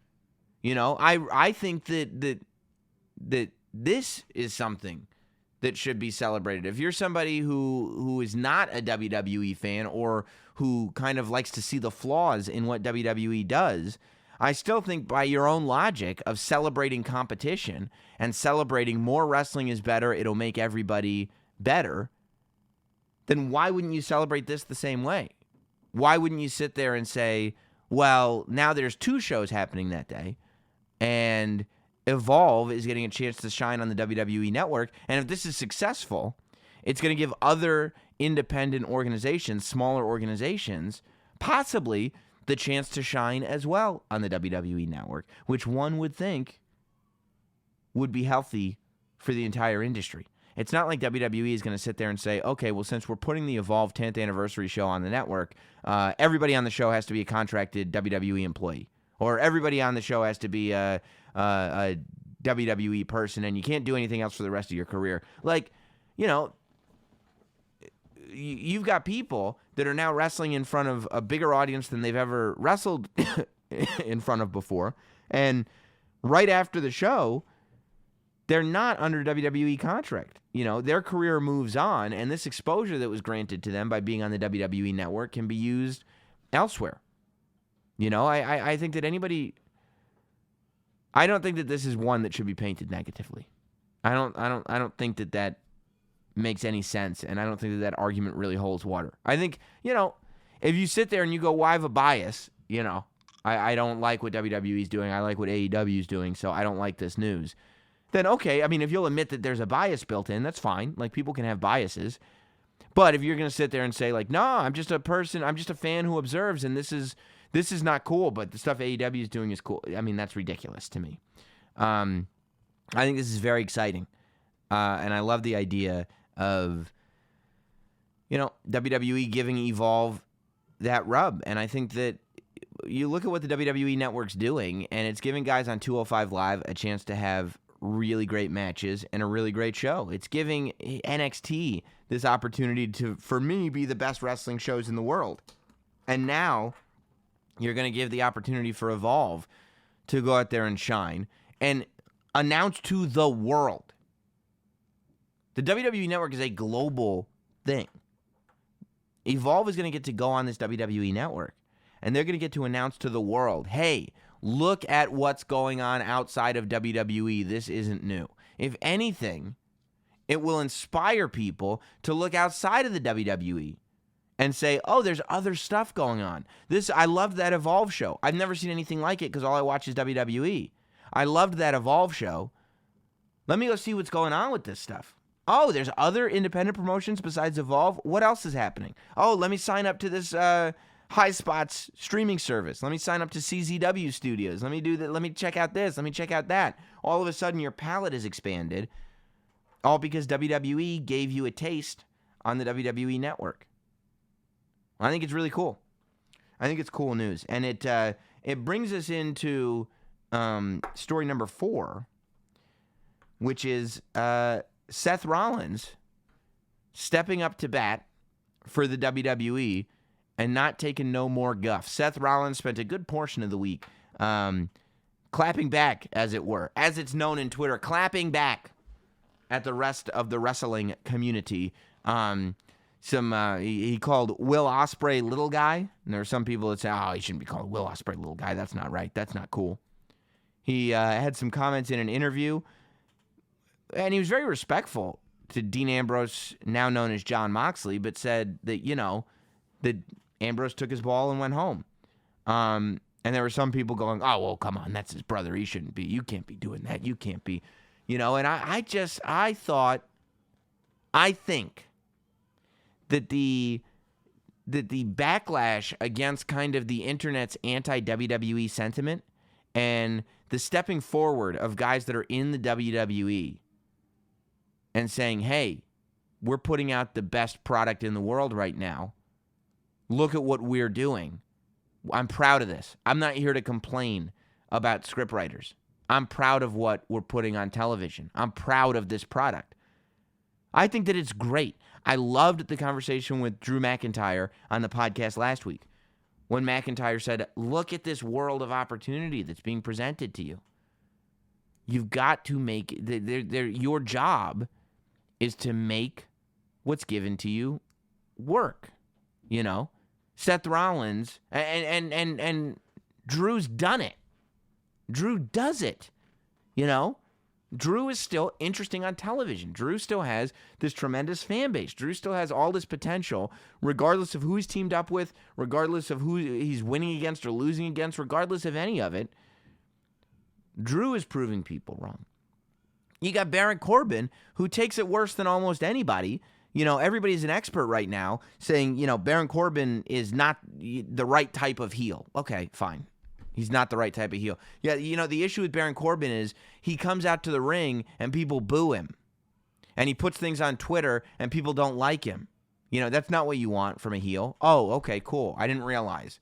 [SPEAKER 1] I think that this is something that should be celebrated. If you're somebody who is not a WWE fan or who kind of likes to see the flaws in what WWE does, I still think by your own logic of celebrating competition and celebrating more wrestling is better, it'll make everybody better, then why wouldn't you celebrate this the same way? Why wouldn't you sit there and say, well, now there's two shows happening that day, and Evolve is getting a chance to shine on the WWE network, and if this is successful, it's going to give other independent organizations, smaller organizations, possibly the chance to shine as well on the WWE network, which one would think would be healthy for the entire industry. It's not like WWE is going to sit there and say, okay, well, since we're putting the Evolve 10th anniversary show on the network, everybody on the show has to be a contracted WWE employee, or everybody on the show has to be a WWE person, and you can't do anything else for the rest of your career. You've got people that are now wrestling in front of a bigger audience than they've ever wrestled in front of before. And right after the show, they're not under WWE contract. Their career moves on, and this exposure that was granted to them by being on the WWE network can be used elsewhere. I think that I don't think that this is one that should be painted negatively. I don't think that makes any sense, and I don't think that argument really holds water. I think, if you sit there and you go, well, I have a bias, I don't like what WWE's doing, I like what AEW's doing, so I don't like this news, then okay, if you'll admit that there's a bias built in, that's fine. People can have biases. But if you're going to sit there and say, no, I'm just a fan who observes, and this is not cool, but the stuff AEW is doing is cool, that's ridiculous to me. I think this is very exciting, and I love the idea of, WWE giving Evolve that rub. And I think that you look at what the WWE Network's doing, and it's giving guys on 205 Live a chance to have really great matches and a really great show. It's giving NXT this opportunity to, for me, be the best wrestling shows in the world. And now you're going to give the opportunity for Evolve to go out there and shine and announce to the world. The WWE Network is a global thing. Evolve is going to get to go on this WWE Network, and they're going to get to announce to the world, hey, look at what's going on outside of WWE. This isn't new. If anything, it will inspire people to look outside of the WWE and say, oh, there's other stuff going on. I loved that Evolve show. I've never seen anything like it because all I watch is WWE. I loved that Evolve show. Let me go see what's going on with this stuff. Oh, there's other independent promotions besides Evolve? What else is happening? Oh, let me sign up to this High Spots streaming service. Let me sign up to CZW Studios. Let me do that. Let me check out this. Let me check out that. All of a sudden, your palette is expanded, all because WWE gave you a taste on the WWE network. I think it's really cool. I think it's cool news. And it brings us into story number 4, which is Seth Rollins stepping up to bat for the WWE and not taking no more guff. Seth Rollins spent a good portion of the week clapping back, as it were, as it's known in Twitter, clapping back at the rest of the wrestling community. He called Will Ospreay little guy, and there are some people that say, oh, he shouldn't be called Will Ospreay little guy. That's not right. That's not cool. He had some comments in an interview, and he was very respectful to Dean Ambrose, now known as Jon Moxley, but said that, that Ambrose took his ball and went home. And there were some people going, oh, well, come on, that's his brother. He shouldn't be. You can't be doing that. You can't be, and I think that the backlash against kind of the internet's anti-WWE sentiment and the stepping forward of guys that are in the WWE and saying, hey, we're putting out the best product in the world right now. Look at what we're doing. I'm proud of this. I'm not here to complain about scriptwriters. I'm proud of what we're putting on television. I'm proud of this product. I think that it's great. I loved the conversation with Drew McIntyre on the podcast last week when McIntyre said, look at this world of opportunity that's being presented to you. You've got to make your job is to make what's given to you work. Seth Rollins and Drew's done it. Drew does it. Drew is still interesting on television. Drew still has this tremendous fan base. Drew still has all this potential, regardless of who he's teamed up with, regardless of who he's winning against or losing against, regardless of any of it. Drew is proving people wrong. You got Baron Corbin, who takes it worse than almost anybody. Everybody's an expert right now saying, Baron Corbin is not the right type of heel. Okay, fine. He's not the right type of heel. Yeah, the issue with Baron Corbin is he comes out to the ring and people boo him. And he puts things on Twitter and people don't like him. That's not what you want from a heel. Oh, okay, cool. I didn't realize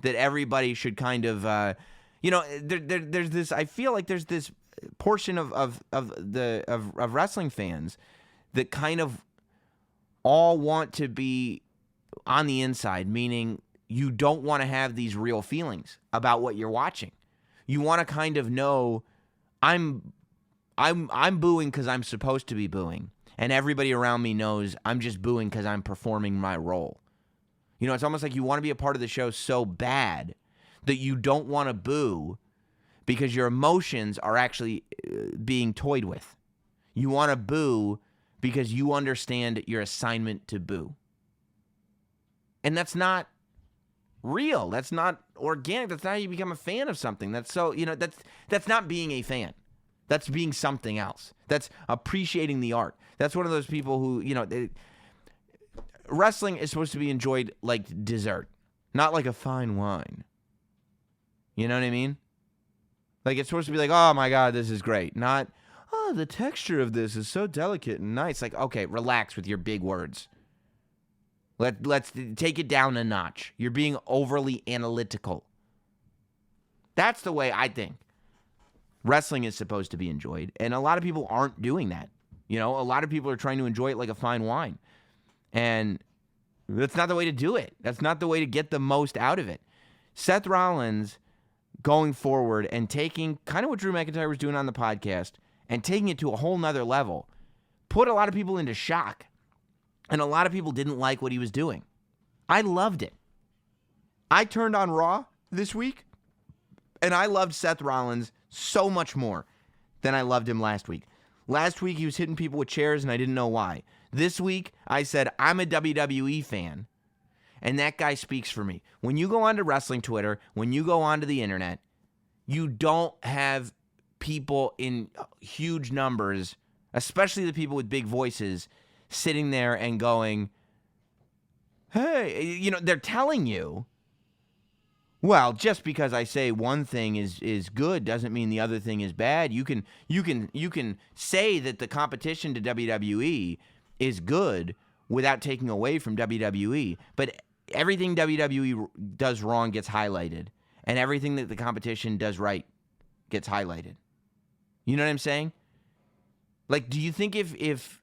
[SPEAKER 1] that everybody should kind of, there's this, I feel like there's this portion of wrestling fans that kind of all want to be on the inside, meaning you don't want to have these real feelings about what you're watching. You want to kind of know I'm booing because I'm supposed to be booing, and everybody around me knows I'm just booing because I'm performing my role. It's almost like you want to be a part of the show so bad that you don't want to boo because your emotions are actually being toyed with. You want to boo because you understand your assignment to boo. And that's not real. That's not organic. That's not how you become a fan of something. That's so, that's not being a fan. That's being something else. That's appreciating the art. That's one of those people who, wrestling is supposed to be enjoyed like dessert, not like a fine wine. You know what I mean? Like it's supposed to be like, oh my God, this is great. Not, oh, the texture of this is so delicate and nice. Like, okay, relax with your big words. Let's take it down a notch. You're being overly analytical. That's the way I think wrestling is supposed to be enjoyed. And a lot of people aren't doing that. A lot of people are trying to enjoy it like a fine wine. And that's not the way to do it. That's not the way to get the most out of it. Seth Rollins going forward and taking kind of what Drew McIntyre was doing on the podcast and taking it to a whole nother level put a lot of people into shock. And a lot of people didn't like what he was doing. I loved it. I turned on Raw this week, and I loved Seth Rollins so much more than I loved him last week. Last week, he was hitting people with chairs, and I didn't know why. This week, I said, I'm a WWE fan, and that guy speaks for me. When you go onto wrestling Twitter, when you go onto the internet, you don't have people in huge numbers especially the people with big voices sitting there and going, hey, they're telling you, well, just because I say one thing is good doesn't mean the other thing is bad. You can say that the competition to WWE is good without taking away from WWE, but everything WWE does wrong gets highlighted, and everything that the competition does right gets highlighted. You know what I'm saying? Like, do you think if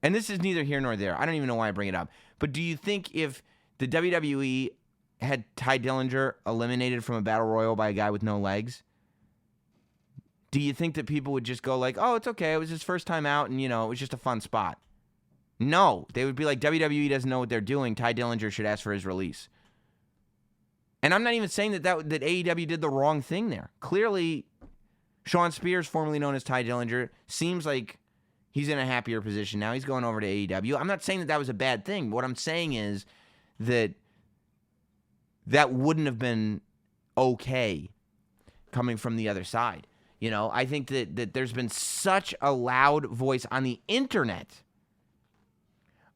[SPEAKER 1] and this is neither here nor there, I don't even know why I bring it up, but do you think if the WWE had Ty Dillinger eliminated from a battle royal by a guy with no legs, do you think that people would just go like, oh, it's okay, it was his first time out, and, it was just a fun spot? No, they would be like, WWE doesn't know what they're doing. Ty Dillinger should ask for his release. And I'm not even saying that AEW did the wrong thing there. Clearly, Sean Spears, formerly known as Ty Dillinger, seems like he's in a happier position now. He's going over to AEW. I'm not saying that was a bad thing. What I'm saying is that wouldn't have been okay coming from the other side. I think that there's been such a loud voice on the internet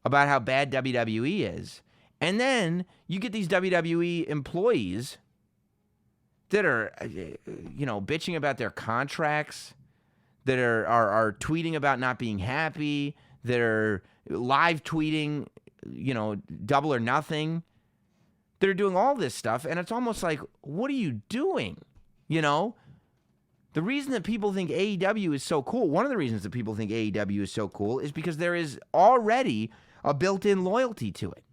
[SPEAKER 1] about how bad WWE is. And then you get these WWE employees that are, bitching about their contracts, that are tweeting about not being happy, that are live tweeting, double or nothing. They're doing all this stuff, and it's almost like, what are you doing? The reason that people think AEW is so cool, one of the reasons that people think AEW is so cool is because there is already a built-in loyalty to it.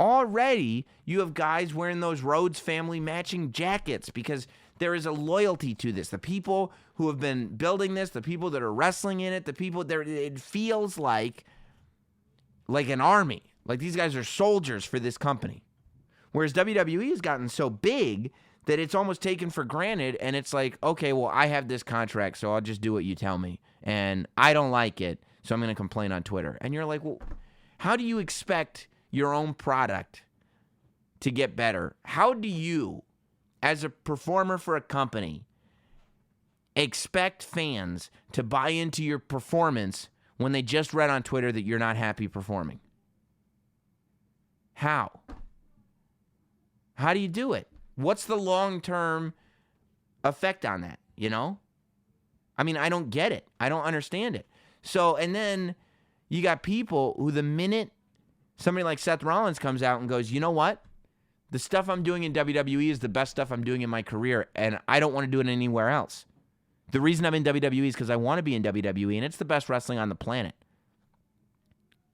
[SPEAKER 1] Already, you have guys wearing those Rhodes family matching jackets because there is a loyalty to this. The people who have been building this, the people that are wrestling in it, the people there, it feels like an army. Like these guys are soldiers for this company. Whereas WWE has gotten so big that it's almost taken for granted, and it's like, okay, well, I have this contract, so I'll just do what you tell me. And I don't like it, so I'm going to complain on Twitter. And you're like, well, how do you expect your own product to get better? How do you, as a performer for a company, expect fans to buy into your performance when they just read on Twitter that you're not happy performing? How? How do you do it? What's the long-term effect on that, I mean, I don't get it. I don't understand it. So, and then you got people who the minute somebody like Seth Rollins comes out and goes, you know what? The stuff I'm doing in WWE is the best stuff I'm doing in my career, and I don't want to do it anywhere else. The reason I'm in WWE is because I want to be in WWE, and it's the best wrestling on the planet.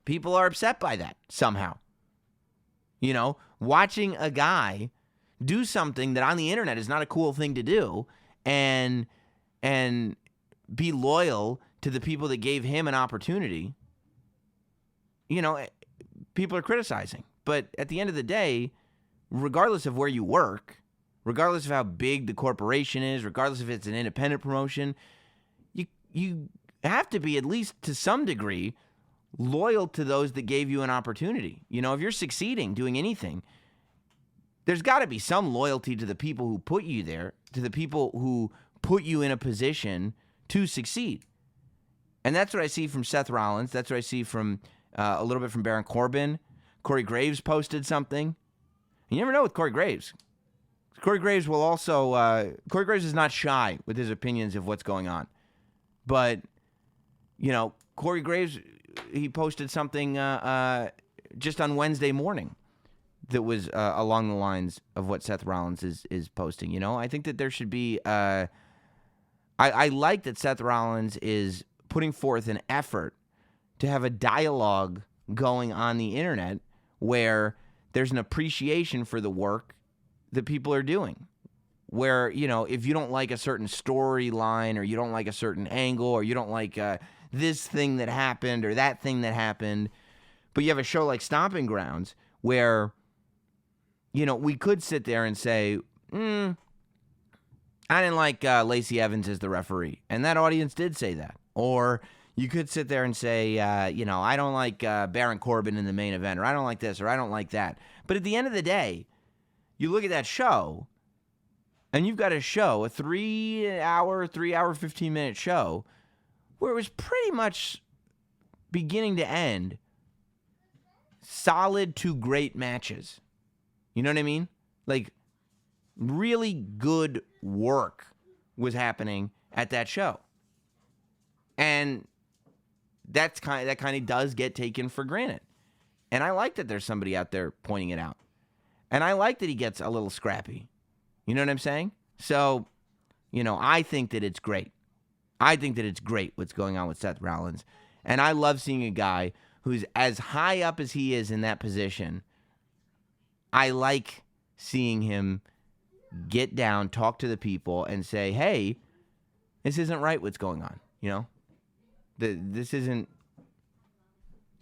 [SPEAKER 1] People are upset by that somehow. Watching a guy do something that on the internet is not a cool thing to do and be loyal to the people that gave him an opportunity, people are criticizing. But at the end of the day, regardless of where you work, regardless of how big the corporation is, regardless if it's an independent promotion, you have to be, at least to some degree, loyal to those that gave you an opportunity. If you're succeeding doing anything, there's got to be some loyalty to the people who put you there, to the people who put you in a position to succeed. And that's what I see from Seth Rollins. That's what I see from a little bit from Baron Corbin. Corey Graves posted something. You never know with Corey Graves. Corey Graves will also... Corey Graves is not shy with his opinions of what's going on. But, Corey Graves, he posted something just on Wednesday morning that was along the lines of what Seth Rollins is posting. I think that there should be... I like that Seth Rollins is putting forth an effort to have a dialogue going on the internet where there's an appreciation for the work that people are doing. Where, if you don't like a certain storyline or you don't like a certain angle or you don't like this thing that happened or that thing that happened, but you have a show like Stomping Grounds where... we could sit there and say, I didn't like Lacey Evans as the referee. And that audience did say that. Or you could sit there and say, I don't like Baron Corbin in the main event, or I don't like this, or I don't like that. But at the end of the day, you look at that show, and you've got a show, a 3 hour, 15-minute show, where it was pretty much beginning to end solid to great matches. You know what I mean? Like, really good work was happening at that show. And that kind of does get taken for granted. And I like that there's somebody out there pointing it out. And I like that he gets a little scrappy. You know what I'm saying? So, I think that it's great. I think that it's great what's going on with Seth Rollins. And I love seeing a guy who's as high up as he is in that position. I like seeing him get down, talk to the people, and say, hey, this isn't right what's going on, This isn't.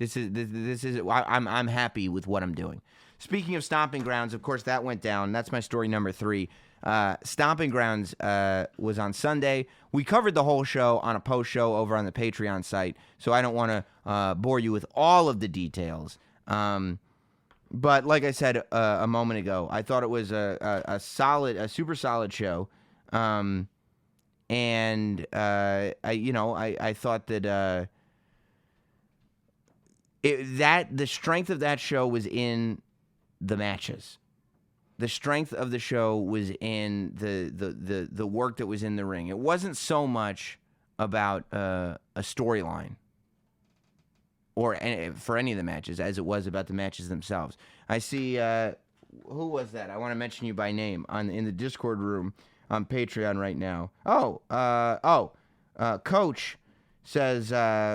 [SPEAKER 1] I'm happy with what I'm doing. Speaking of Stomping Grounds, of course, that went down. That's my story number 3. Stomping Grounds was on Sunday. We covered the whole show on a post show over on the Patreon site, so I don't want to bore you with all of the details. But like I said a moment ago, I thought it was a super solid show. I thought that the strength of that show was in the matches. The strength of the show was in the work that was in the ring. It wasn't so much about a storyline or for any of the matches as it was about the matches themselves. I see, who was that? I want to mention you by name in the Discord room on Patreon right now. Coach says,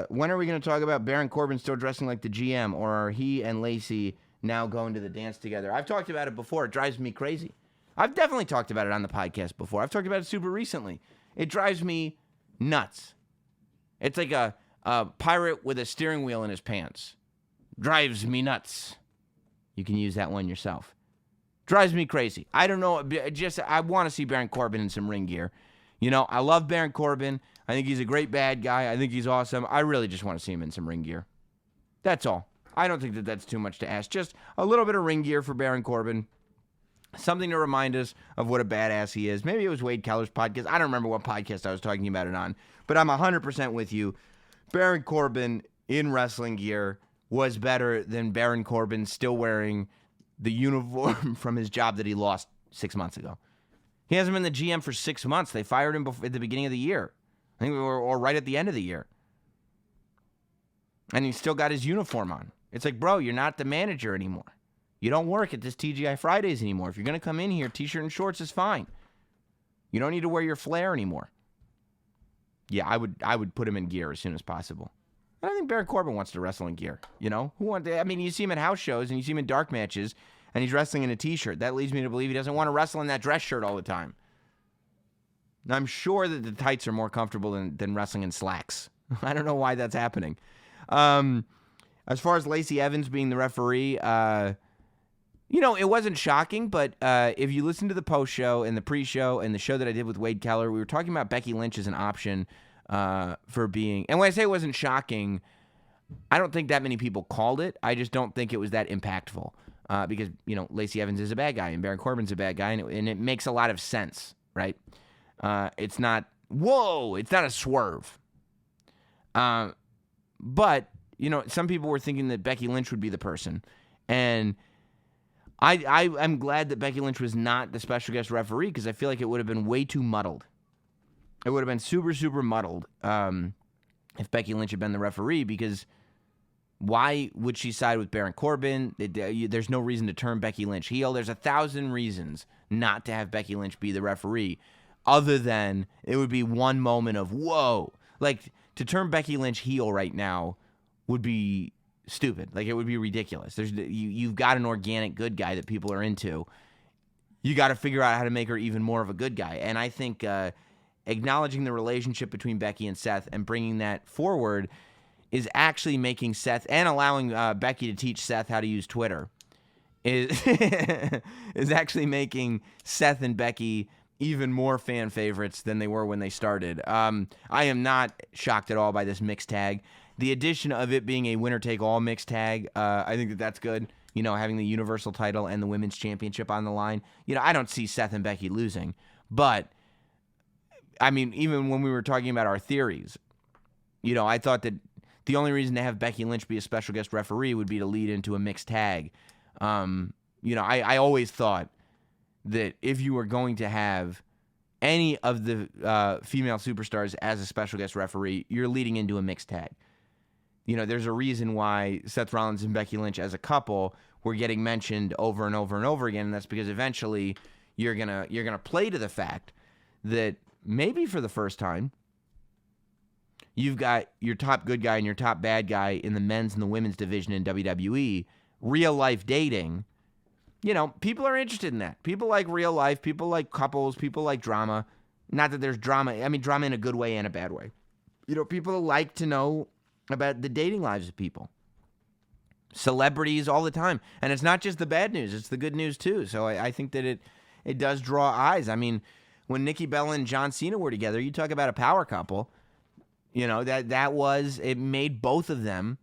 [SPEAKER 1] when are we going to talk about Baron Corbin still dressing like the GM, or are he and Lacey now going to the dance together? I've talked about it before. It drives me crazy. I've definitely talked about it on the podcast before. I've talked about it super recently. It drives me nuts. It's like a pirate with a steering wheel in his pants. Drives me nuts. You can use that one yourself. Drives me crazy. I don't know. I want to see Baron Corbin in some ring gear. I love Baron Corbin. I think he's a great bad guy. I think he's awesome. I really just want to see him in some ring gear. That's all. I don't think that that's too much to ask. Just a little bit of ring gear for Baron Corbin. Something to remind us of what a badass he is. Maybe it was Wade Keller's podcast. I don't remember what podcast I was talking about it on. But I'm 100% with you. Baron Corbin in wrestling gear was better than Baron Corbin still wearing the uniform from his job that he lost 6 months ago. He hasn't been the GM for 6 months. They fired him at the beginning of the year. I think or right at the end of the year. And he's still got his uniform on. It's like, bro, you're not the manager anymore. You don't work at this TGI Fridays anymore. If you're going to come in here, t-shirt and shorts is fine. You don't need to wear your flair anymore. Yeah, I would put him in gear as soon as possible. I don't think Baron Corbin wants to wrestle in gear. You see him at house shows and you see him in dark matches and he's wrestling in a t-shirt. That leads me to believe he doesn't want to wrestle in that dress shirt all the time. I'm sure that the tights are more comfortable than wrestling in slacks. I don't know why that's happening. As far as Lacey Evans being the referee, it wasn't shocking, but if you listen to the post-show and the pre-show and the show that I did with Wade Keller, we were talking about Becky Lynch as an option for being... And when I say it wasn't shocking, I don't think that many people called it. I just don't think it was that impactful because, Lacey Evans is a bad guy and Baron Corbin's a bad guy, and it makes a lot of sense, right? It's not a swerve. But, some people were thinking that Becky Lynch would be the person. And I'm glad that Becky Lynch was not the special guest referee because I feel like it would have been way too muddled. It would have been super, super muddled if Becky Lynch had been the referee because why would she side with Baron Corbin? There's no reason to turn Becky Lynch heel. There's 1,000 reasons not to have Becky Lynch be the referee other than it would be one moment of, whoa. Like, to turn Becky Lynch heel right now would be stupid. Like, it would be ridiculous. You've got an organic good guy that people are into. You got to figure out how to make her even more of a good guy. And I think acknowledging the relationship between Becky and Seth and bringing that forward is actually making Seth and allowing Becky to teach Seth how to use Twitter is actually making Seth and Becky even more fan favorites than they were when they started. I am not shocked at all by this mixed tag. The addition of it being a winner-take-all mixed tag, I think that's good. Having the Universal title and the Women's Championship on the line. I don't see Seth and Becky losing. But, even when we were talking about our theories, I thought that the only reason to have Becky Lynch be a special guest referee would be to lead into a mixed tag. I always thought that if you were going to have any of the female superstars as a special guest referee, you're leading into a mixed tag. There's a reason why Seth Rollins and Becky Lynch as a couple were getting mentioned over and over and over again, and that's because eventually you're gonna play to the fact that maybe for the first time you've got your top good guy and your top bad guy in the men's and the women's division in WWE, real life dating. People are interested in that. People like real life. People like couples. People like drama. Not that there's drama. I mean, drama in a good way and a bad way. People like to know about the dating lives of people. Celebrities all the time. And it's not just the bad news. It's the good news, too. So I think that it does draw eyes. I mean, when Nikki Bella and John Cena were together, you talk about a power couple. It made both of them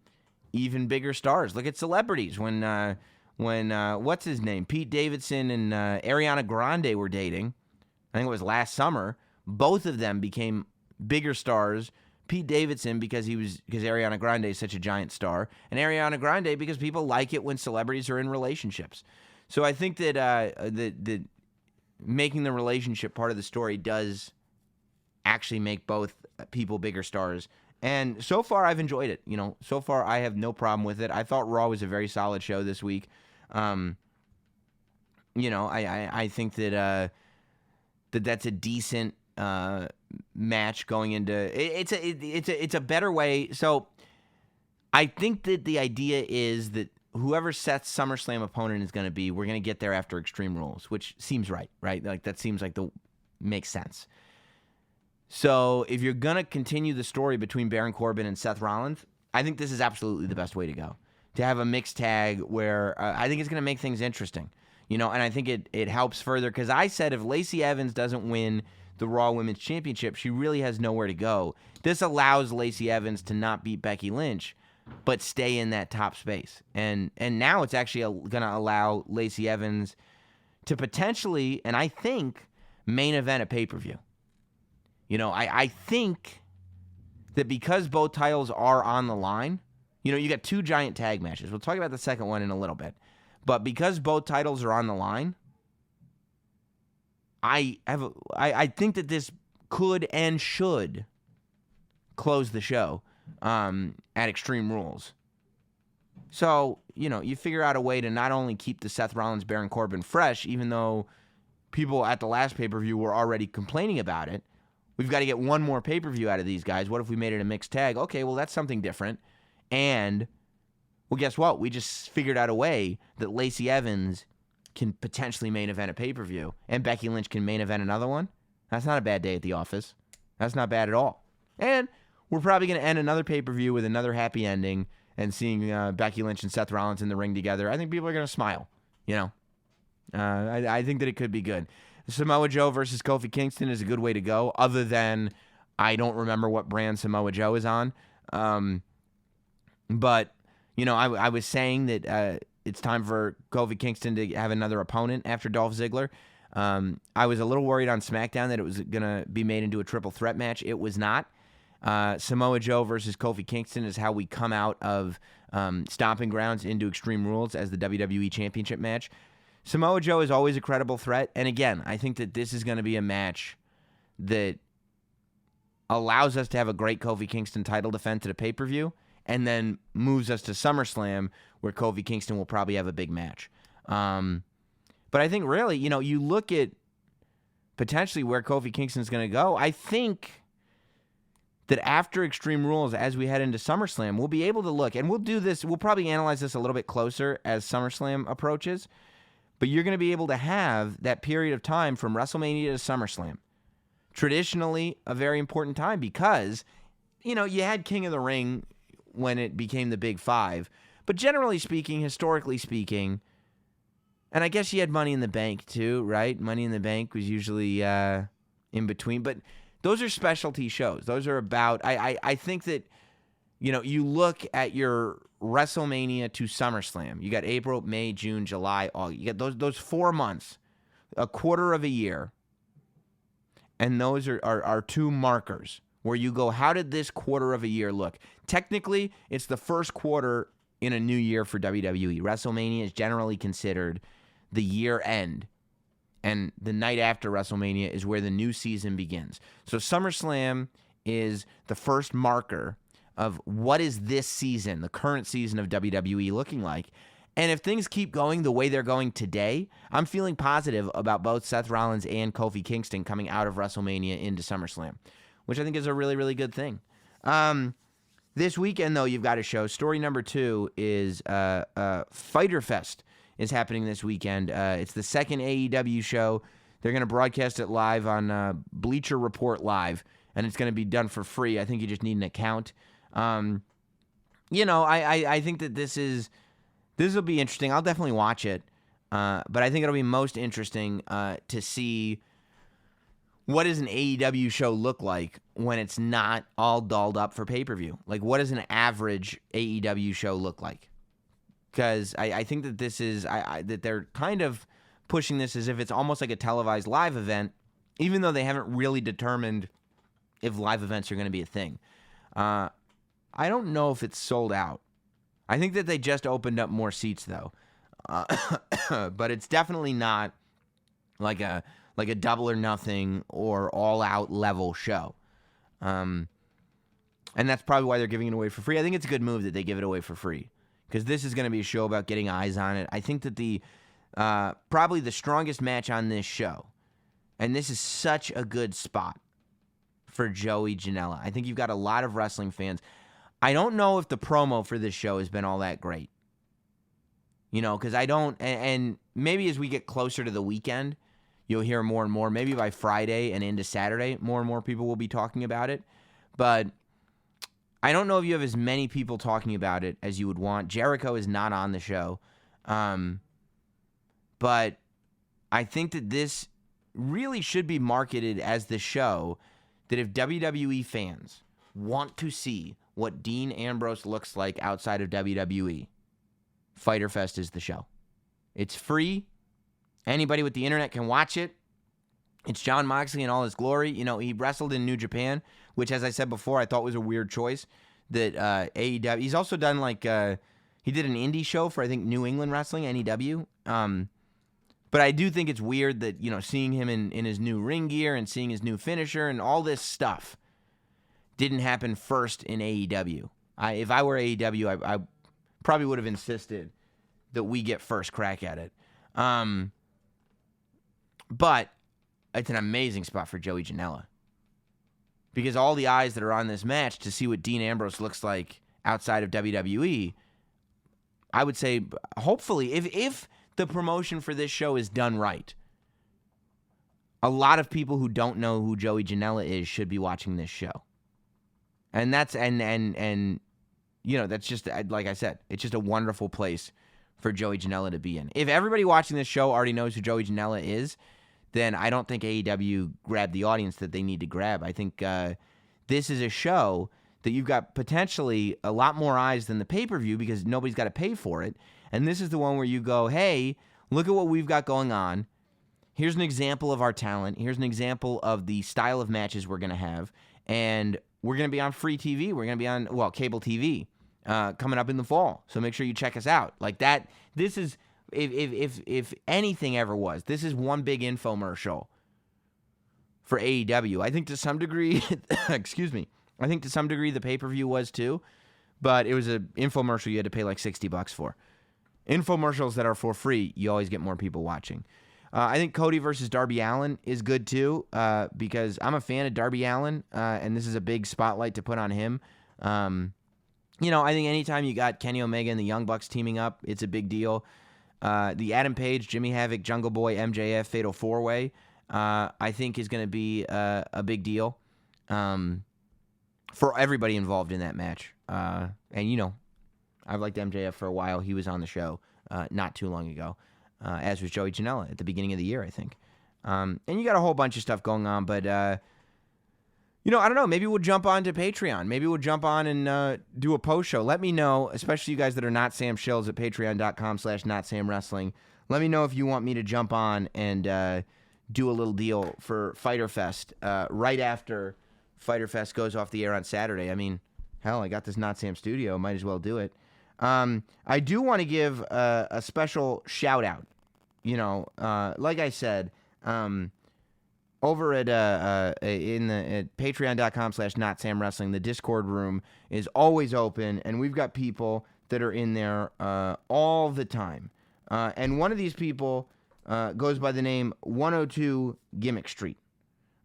[SPEAKER 1] even bigger stars. Look at celebrities. When what's his name? Pete Davidson and Ariana Grande were dating. I think it was last summer. Both of them became bigger stars. Pete Davidson because Ariana Grande is such a giant star, and Ariana Grande because people like it when celebrities are in relationships. So I think that that making the relationship part of the story does actually make both people bigger stars. And so far, I've enjoyed it. So far, I have no problem with it. I thought Raw was a very solid show this week. I think that that's a decent match going into it's a better way. So I think that the idea is that whoever Seth's SummerSlam opponent is going to be, we're going to get there after Extreme Rules, which seems right? Like that seems like makes sense. So if you're going to continue the story between Baron Corbin and Seth Rollins, I think this is absolutely the best way to go. To have a mixed tag where I think it's going to make things interesting. And I think it helps further because I said if Lacey Evans doesn't win the Raw Women's Championship, she really has nowhere to go. This allows Lacey Evans to not beat Becky Lynch, but stay in that top space. And now it's actually going to allow Lacey Evans to potentially, and I think, main event a pay-per-view. I think that because both titles are on the line, you got two giant tag matches. We'll talk about the second one in a little bit. But because both titles are on the line, I think that this could and should close the show at Extreme Rules. So, you figure out a way to not only keep the Seth Rollins, Baron Corbin fresh, even though people at the last pay-per-view were already complaining about it. We've got to get one more pay-per-view out of these guys. What if we made it a mixed tag? Okay, well, that's something different. And, well, guess what? We just figured out a way that Lacey Evans can potentially main event a pay-per-view, and Becky Lynch can main event another one. That's not a bad day at the office. That's not bad at all. And we're probably going to end another pay-per-view with another happy ending and seeing Becky Lynch and Seth Rollins in the ring together. I think people are going to smile, I think that it could be good. Samoa Joe versus Kofi Kingston is a good way to go, other than I don't remember what brand Samoa Joe is on. But, I was saying that it's time for Kofi Kingston to have another opponent after Dolph Ziggler. I was a little worried on SmackDown that it was going to be made into a triple threat match. It was not. Samoa Joe versus Kofi Kingston is how we come out of Stomping Grounds into Extreme Rules as the WWE Championship match. Samoa Joe is always a credible threat. And again, I think that this is going to be a match that allows us to have a great Kofi Kingston title defense at a pay-per-view and then moves us to SummerSlam where Kofi Kingston will probably have a big match. But I think really, you look at potentially where Kofi Kingston's going to go. I think that after Extreme Rules, as we head into SummerSlam, we'll be able to look, and we'll do this, we'll probably analyze this a little bit closer as SummerSlam approaches, but you're going to be able to have that period of time from WrestleMania to SummerSlam. Traditionally, a very important time because, you had King of the Ring when it became the Big Five, but generally speaking, historically speaking, and I guess you had Money in the Bank too, right? Money in the Bank was usually in between, but those are specialty shows. Those are about, I think that, you look at your WrestleMania to SummerSlam. You got April, May, June, July, August. You got those 4 months, a quarter of a year. And those are two markers where you go, how did this quarter of a year look? Technically, it's the first quarter in a new year for WWE. WrestleMania is generally considered the year end, and the night after WrestleMania is where the new season begins. So SummerSlam is the first marker of what is this season, the current season of WWE, looking like. And if things keep going the way they're going today, I'm feeling positive about both Seth Rollins and Kofi Kingston coming out of WrestleMania into SummerSlam, which I think is a really, really good thing. This weekend, though, you've got a show. Story number 2 is Fyter Fest is happening this weekend. It's the second AEW show. They're going to broadcast it live on Bleacher Report Live, and it's going to be done for free. I think you just need an account. I think that this will be interesting. I'll definitely watch it, but I think it'll be most interesting to see what does an AEW show look like when it's not all dolled up for pay-per-view? Like, what does an average AEW show look like? Because I think that this is that they're kind of pushing this as if it's almost like a televised live event, even though they haven't really determined if live events are going to be a thing. I don't know if it's sold out. I think that they just opened up more seats, though. But it's definitely not like a Double or Nothing or All Out level show. And that's probably why they're giving it away for free. I think it's a good move that they give it away for free, because this is going to be a show about getting eyes on it. I think that the probably the strongest match on this show, and this is such a good spot for Joey Janela. I think you've got a lot of wrestling fans. I don't know if the promo for this show has been all that great. Because I don't, and maybe as we get closer to the weekend, you'll hear more and more. Maybe by Friday and into Saturday, more and more people will be talking about it. But I don't know if you have as many people talking about it as you would want. Jericho is not on the show. But I think that this really should be marketed as the show that if WWE fans want to see what Dean Ambrose looks like outside of WWE, Fyter Fest is the show. It's free. Anybody with the internet can watch it. It's Jon Moxley in all his glory. He wrestled in New Japan, which, as I said before, I thought was a weird choice. That AEW. He's also done he did an indie show for, I think, New England Wrestling, NEW. But I do think it's weird that, seeing him in his new ring gear and seeing his new finisher and all this stuff didn't happen first in AEW. If I were AEW, I probably would have insisted that we get first crack at it. But it's an amazing spot for Joey Janela, because all the eyes that are on this match to see what Dean Ambrose looks like outside of WWE, I would say, hopefully, if the promotion for this show is done right, a lot of people who don't know who Joey Janela is should be watching this show. And that's that's just, like I said, it's just a wonderful place for Joey Janela to be in. If everybody watching this show already knows who Joey Janela is, then I don't think AEW grabbed the audience that they need to grab. I think this is a show that you've got potentially a lot more eyes than the pay-per-view, because nobody's got to pay for it. And this is the one where you go, hey, look at what we've got going on. Here's an example of our talent. Here's an example of the style of matches we're going to have. And we're going to be on free TV. We're going to be on, cable TV coming up in the fall. So make sure you check us out. Like that, this is, if anything ever was, this is one big infomercial for AEW. I think to some degree, excuse me, I think to some degree the pay-per-view was too, but it was an infomercial you had to pay like $60 for. Infomercials that are for free, you always get more people watching. I think Cody versus Darby Allin is good too, because I'm a fan of Darby Allin, and this is a big spotlight to put on him. I think anytime you got Kenny Omega and the Young Bucks teaming up, it's a big deal. The Adam Page, Jimmy Havoc, Jungle Boy, MJF Fatal 4-Way, I think is going to be a big deal for everybody involved in that match. And I've liked MJF for a while. He was on the show not too long ago, as was Joey Janela at the beginning of the year, I think. And you got a whole bunch of stuff going on, but I don't know. Maybe we'll jump on to Patreon. Maybe we'll jump on and do a post show. Let me know, especially you guys that are not Sam Shills at patreon.com/NotSamWrestling. Let me know if you want me to jump on and do a little deal for Fyter Fest right after Fighter Fest goes off the air on Saturday. I mean, hell, I got this Not Sam studio. Might as well do it. I do want to give a special shout out. Like I said, over at at patreon.com/NotSamWrestling, the Discord room is always open, and we've got people that are in there all the time. And one of these people goes by the name 102 Gimmick Street.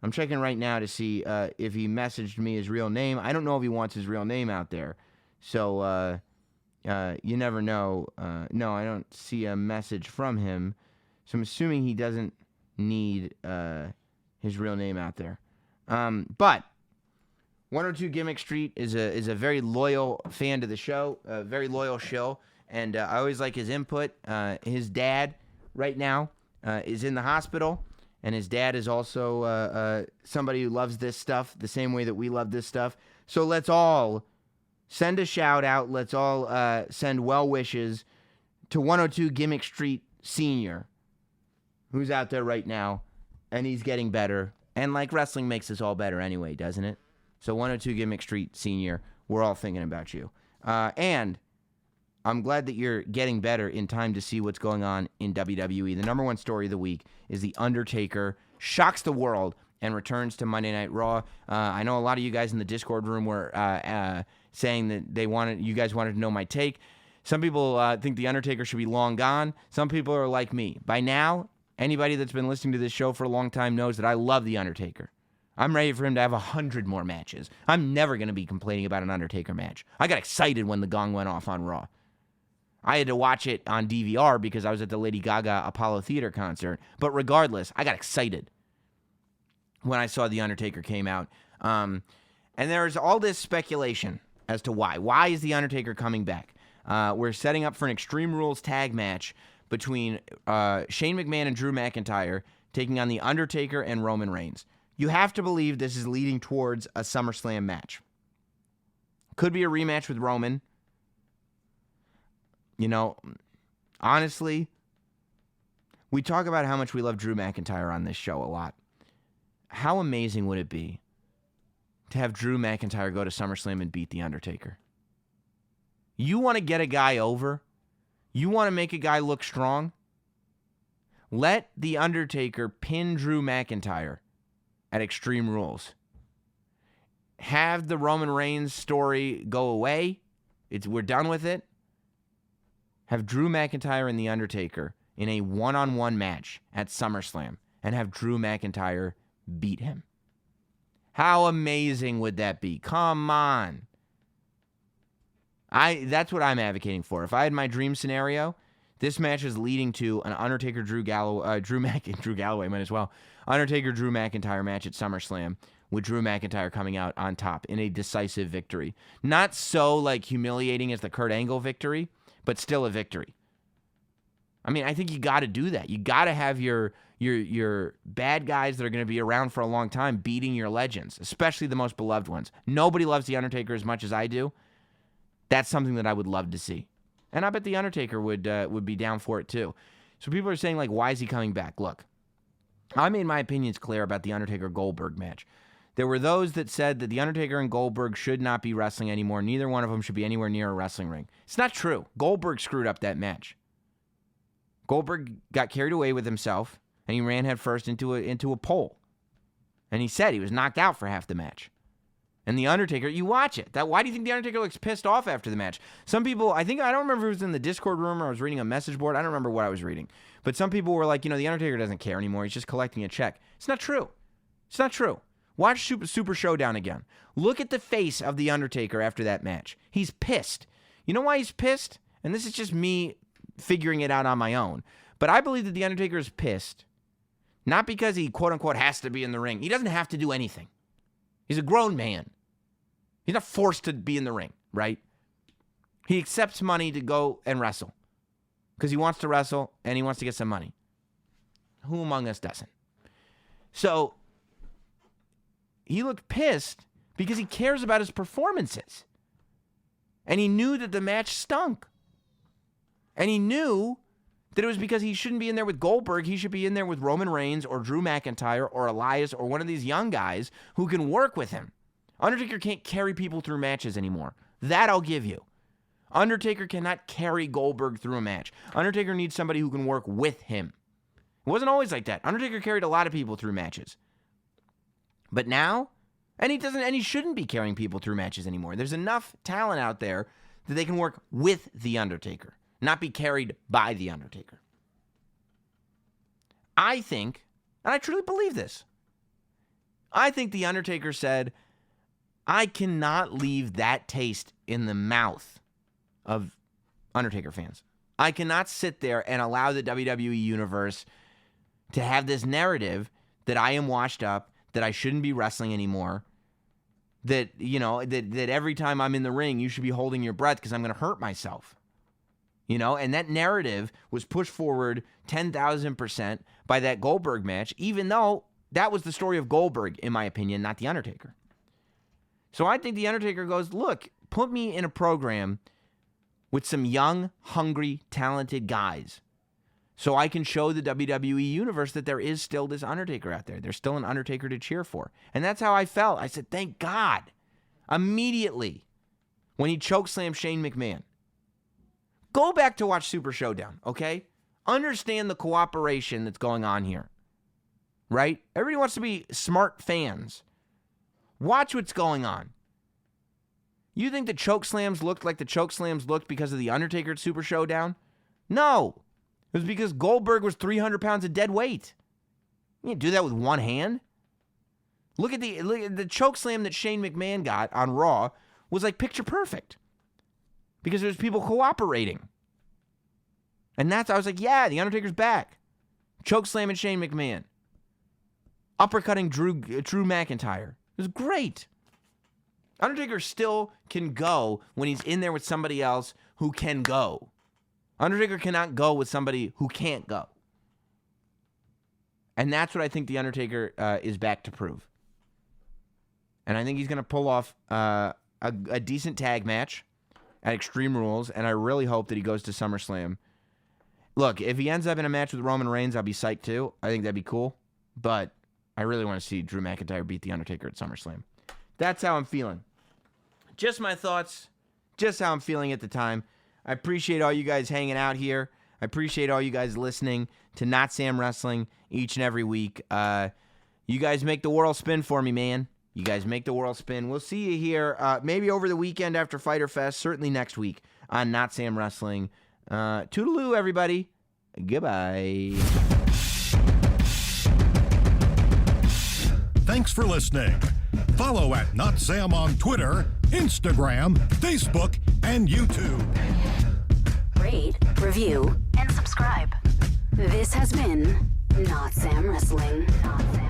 [SPEAKER 1] I'm checking right now to see if he messaged me his real name. I don't know if he wants his real name out there. So you never know. No, I don't see a message from him. So I'm assuming he doesn't need his real name out there. But 102 Gimmick Street is a very loyal fan to the show, a very loyal shill, and I always like his input. His dad right now is in the hospital, and his dad is also somebody who loves this stuff the same way that we love this stuff. So let's all send a shout out. Let's all send well wishes to 102 Gimmick Street Senior, who's out there right now, and he's getting better. And like wrestling makes us all better anyway, doesn't it? So 102 Gimmick Street Senior, we're all thinking about you. And I'm glad that you're getting better in time to see what's going on in WWE. The number one story of the week is The Undertaker shocks the world and returns to Monday Night Raw. I know a lot of you guys in the Discord room were saying that you guys wanted to know my take. Some people think The Undertaker should be long gone. Some people are like me. By now, anybody that's been listening to this show for a long time knows that I love The Undertaker. I'm ready for him to have 100 more matches. I'm never going to be complaining about an Undertaker match. I got excited when the gong went off on Raw. I had to watch it on DVR because I was at the Lady Gaga Apollo Theater concert. But regardless, I got excited when I saw The Undertaker came out. And there's all this speculation as to why. Why is The Undertaker coming back? We're setting up for an Extreme Rules tag match between Shane McMahon and Drew McIntyre taking on The Undertaker and Roman Reigns. You have to believe this is leading towards a SummerSlam match. Could be a rematch with Roman. Honestly, we talk about how much we love Drew McIntyre on this show a lot. How amazing would it be to have Drew McIntyre go to SummerSlam and beat The Undertaker? You want to get a guy over? You want to make a guy look strong? Let The Undertaker pin Drew McIntyre at Extreme Rules. Have the Roman Reigns story go away. We're done with it. Have Drew McIntyre and The Undertaker in a one-on-one match at SummerSlam and have Drew McIntyre beat him. How amazing would that be? Come on. That's what I'm advocating for. If I had my dream scenario, this match is leading to an Undertaker Drew Galloway might as well. Undertaker Drew McIntyre match at SummerSlam with Drew McIntyre coming out on top in a decisive victory. Not so humiliating as the Kurt Angle victory, but still a victory. I mean, I think you got to do that. You got to have your bad guys that are going to be around for a long time beating your legends, especially the most beloved ones. Nobody loves The Undertaker as much as I do. That's something that I would love to see. And I bet The Undertaker would be down for it too. So people are saying, why is he coming back? Look, I made my opinions clear about the Undertaker-Goldberg match. There were those that said that The Undertaker and Goldberg should not be wrestling anymore. Neither one of them should be anywhere near a wrestling ring. It's not true. Goldberg screwed up that match. Goldberg got carried away with himself, and he ran headfirst into a pole. And he said he was knocked out for half the match. And The Undertaker, you watch it. Why do you think The Undertaker looks pissed off after the match? Some people, I don't remember if it was in the Discord room or I was reading a message board. I don't remember what I was reading. But some people were like, The Undertaker doesn't care anymore. He's just collecting a check. It's not true. It's not true. Watch Super Showdown again. Look at the face of The Undertaker after that match. He's pissed. You know why he's pissed? And this is just me figuring it out on my own. But I believe that The Undertaker is pissed. Not because he, quote-unquote, has to be in the ring. He doesn't have to do anything. He's a grown man. He's not forced to be in the ring, right? He accepts money to go and wrestle because he wants to wrestle and he wants to get some money. Who among us doesn't? So he looked pissed because he cares about his performances. And he knew that the match stunk. And he knew that it was because he shouldn't be in there with Goldberg. He should be in there with Roman Reigns or Drew McIntyre or Elias or one of these young guys who can work with him. Undertaker can't carry people through matches anymore. That I'll give you. Undertaker cannot carry Goldberg through a match. Undertaker needs somebody who can work with him. It wasn't always like that. Undertaker carried a lot of people through matches. But now, and he shouldn't be carrying people through matches anymore. There's enough talent out there that they can work with The Undertaker, not be carried by The Undertaker. I think, and I truly believe this, I think The Undertaker said, I cannot leave that taste in the mouth of Undertaker fans. I cannot sit there and allow the WWE Universe to have this narrative that I am washed up, that I shouldn't be wrestling anymore, that, you know, that every time I'm in the ring, you should be holding your breath because I'm going to hurt myself. You know, and that narrative was pushed forward 10,000% by that Goldberg match, even though that was the story of Goldberg, in my opinion, not The Undertaker. So I think The Undertaker goes, look, put me in a program with some young, hungry, talented guys so I can show the WWE Universe that there is still this Undertaker out there. There's still an Undertaker to cheer for. And that's how I felt. I said, thank God. Immediately, when he chokeslammed Shane McMahon. Go back to watch Super Showdown, okay? Understand the cooperation that's going on here, right? Everybody wants to be smart fans. Watch what's going on. You think the chokeslams looked like the chokeslams looked because of The Undertaker at Super Showdown? No. It was because Goldberg was 300 pounds of dead weight. You can't do that with one hand. Look at the chokeslam that Shane McMahon got on Raw was like picture perfect. Because there's people cooperating. And I was like, yeah, The Undertaker's back. Chokeslamming Shane McMahon. Uppercutting Drew McIntyre. It was great. Undertaker still can go when he's in there with somebody else who can go. Undertaker cannot go with somebody who can't go. And that's what I think The Undertaker is back to prove. And I think he's going to pull off a decent tag match at Extreme Rules, and I really hope that he goes to SummerSlam. Look, if he ends up in a match with Roman Reigns, I'll be psyched too. I think that'd be cool. But I really want to see Drew McIntyre beat The Undertaker at SummerSlam. That's how I'm feeling. Just my thoughts. Just how I'm feeling at the time. I appreciate all you guys hanging out here. I appreciate all you guys listening to Not Sam Wrestling each and every week. You guys make the world spin for me, man. You guys make the world spin. We'll see you here maybe over the weekend after Fyter Fest, certainly next week on Not Sam Wrestling. Toodaloo, everybody. Goodbye.
[SPEAKER 3] Thanks for listening. Follow at Not Sam on Twitter, Instagram, Facebook, and YouTube.
[SPEAKER 2] Rate, review, and subscribe. This has been Not Sam Wrestling. Not Sam.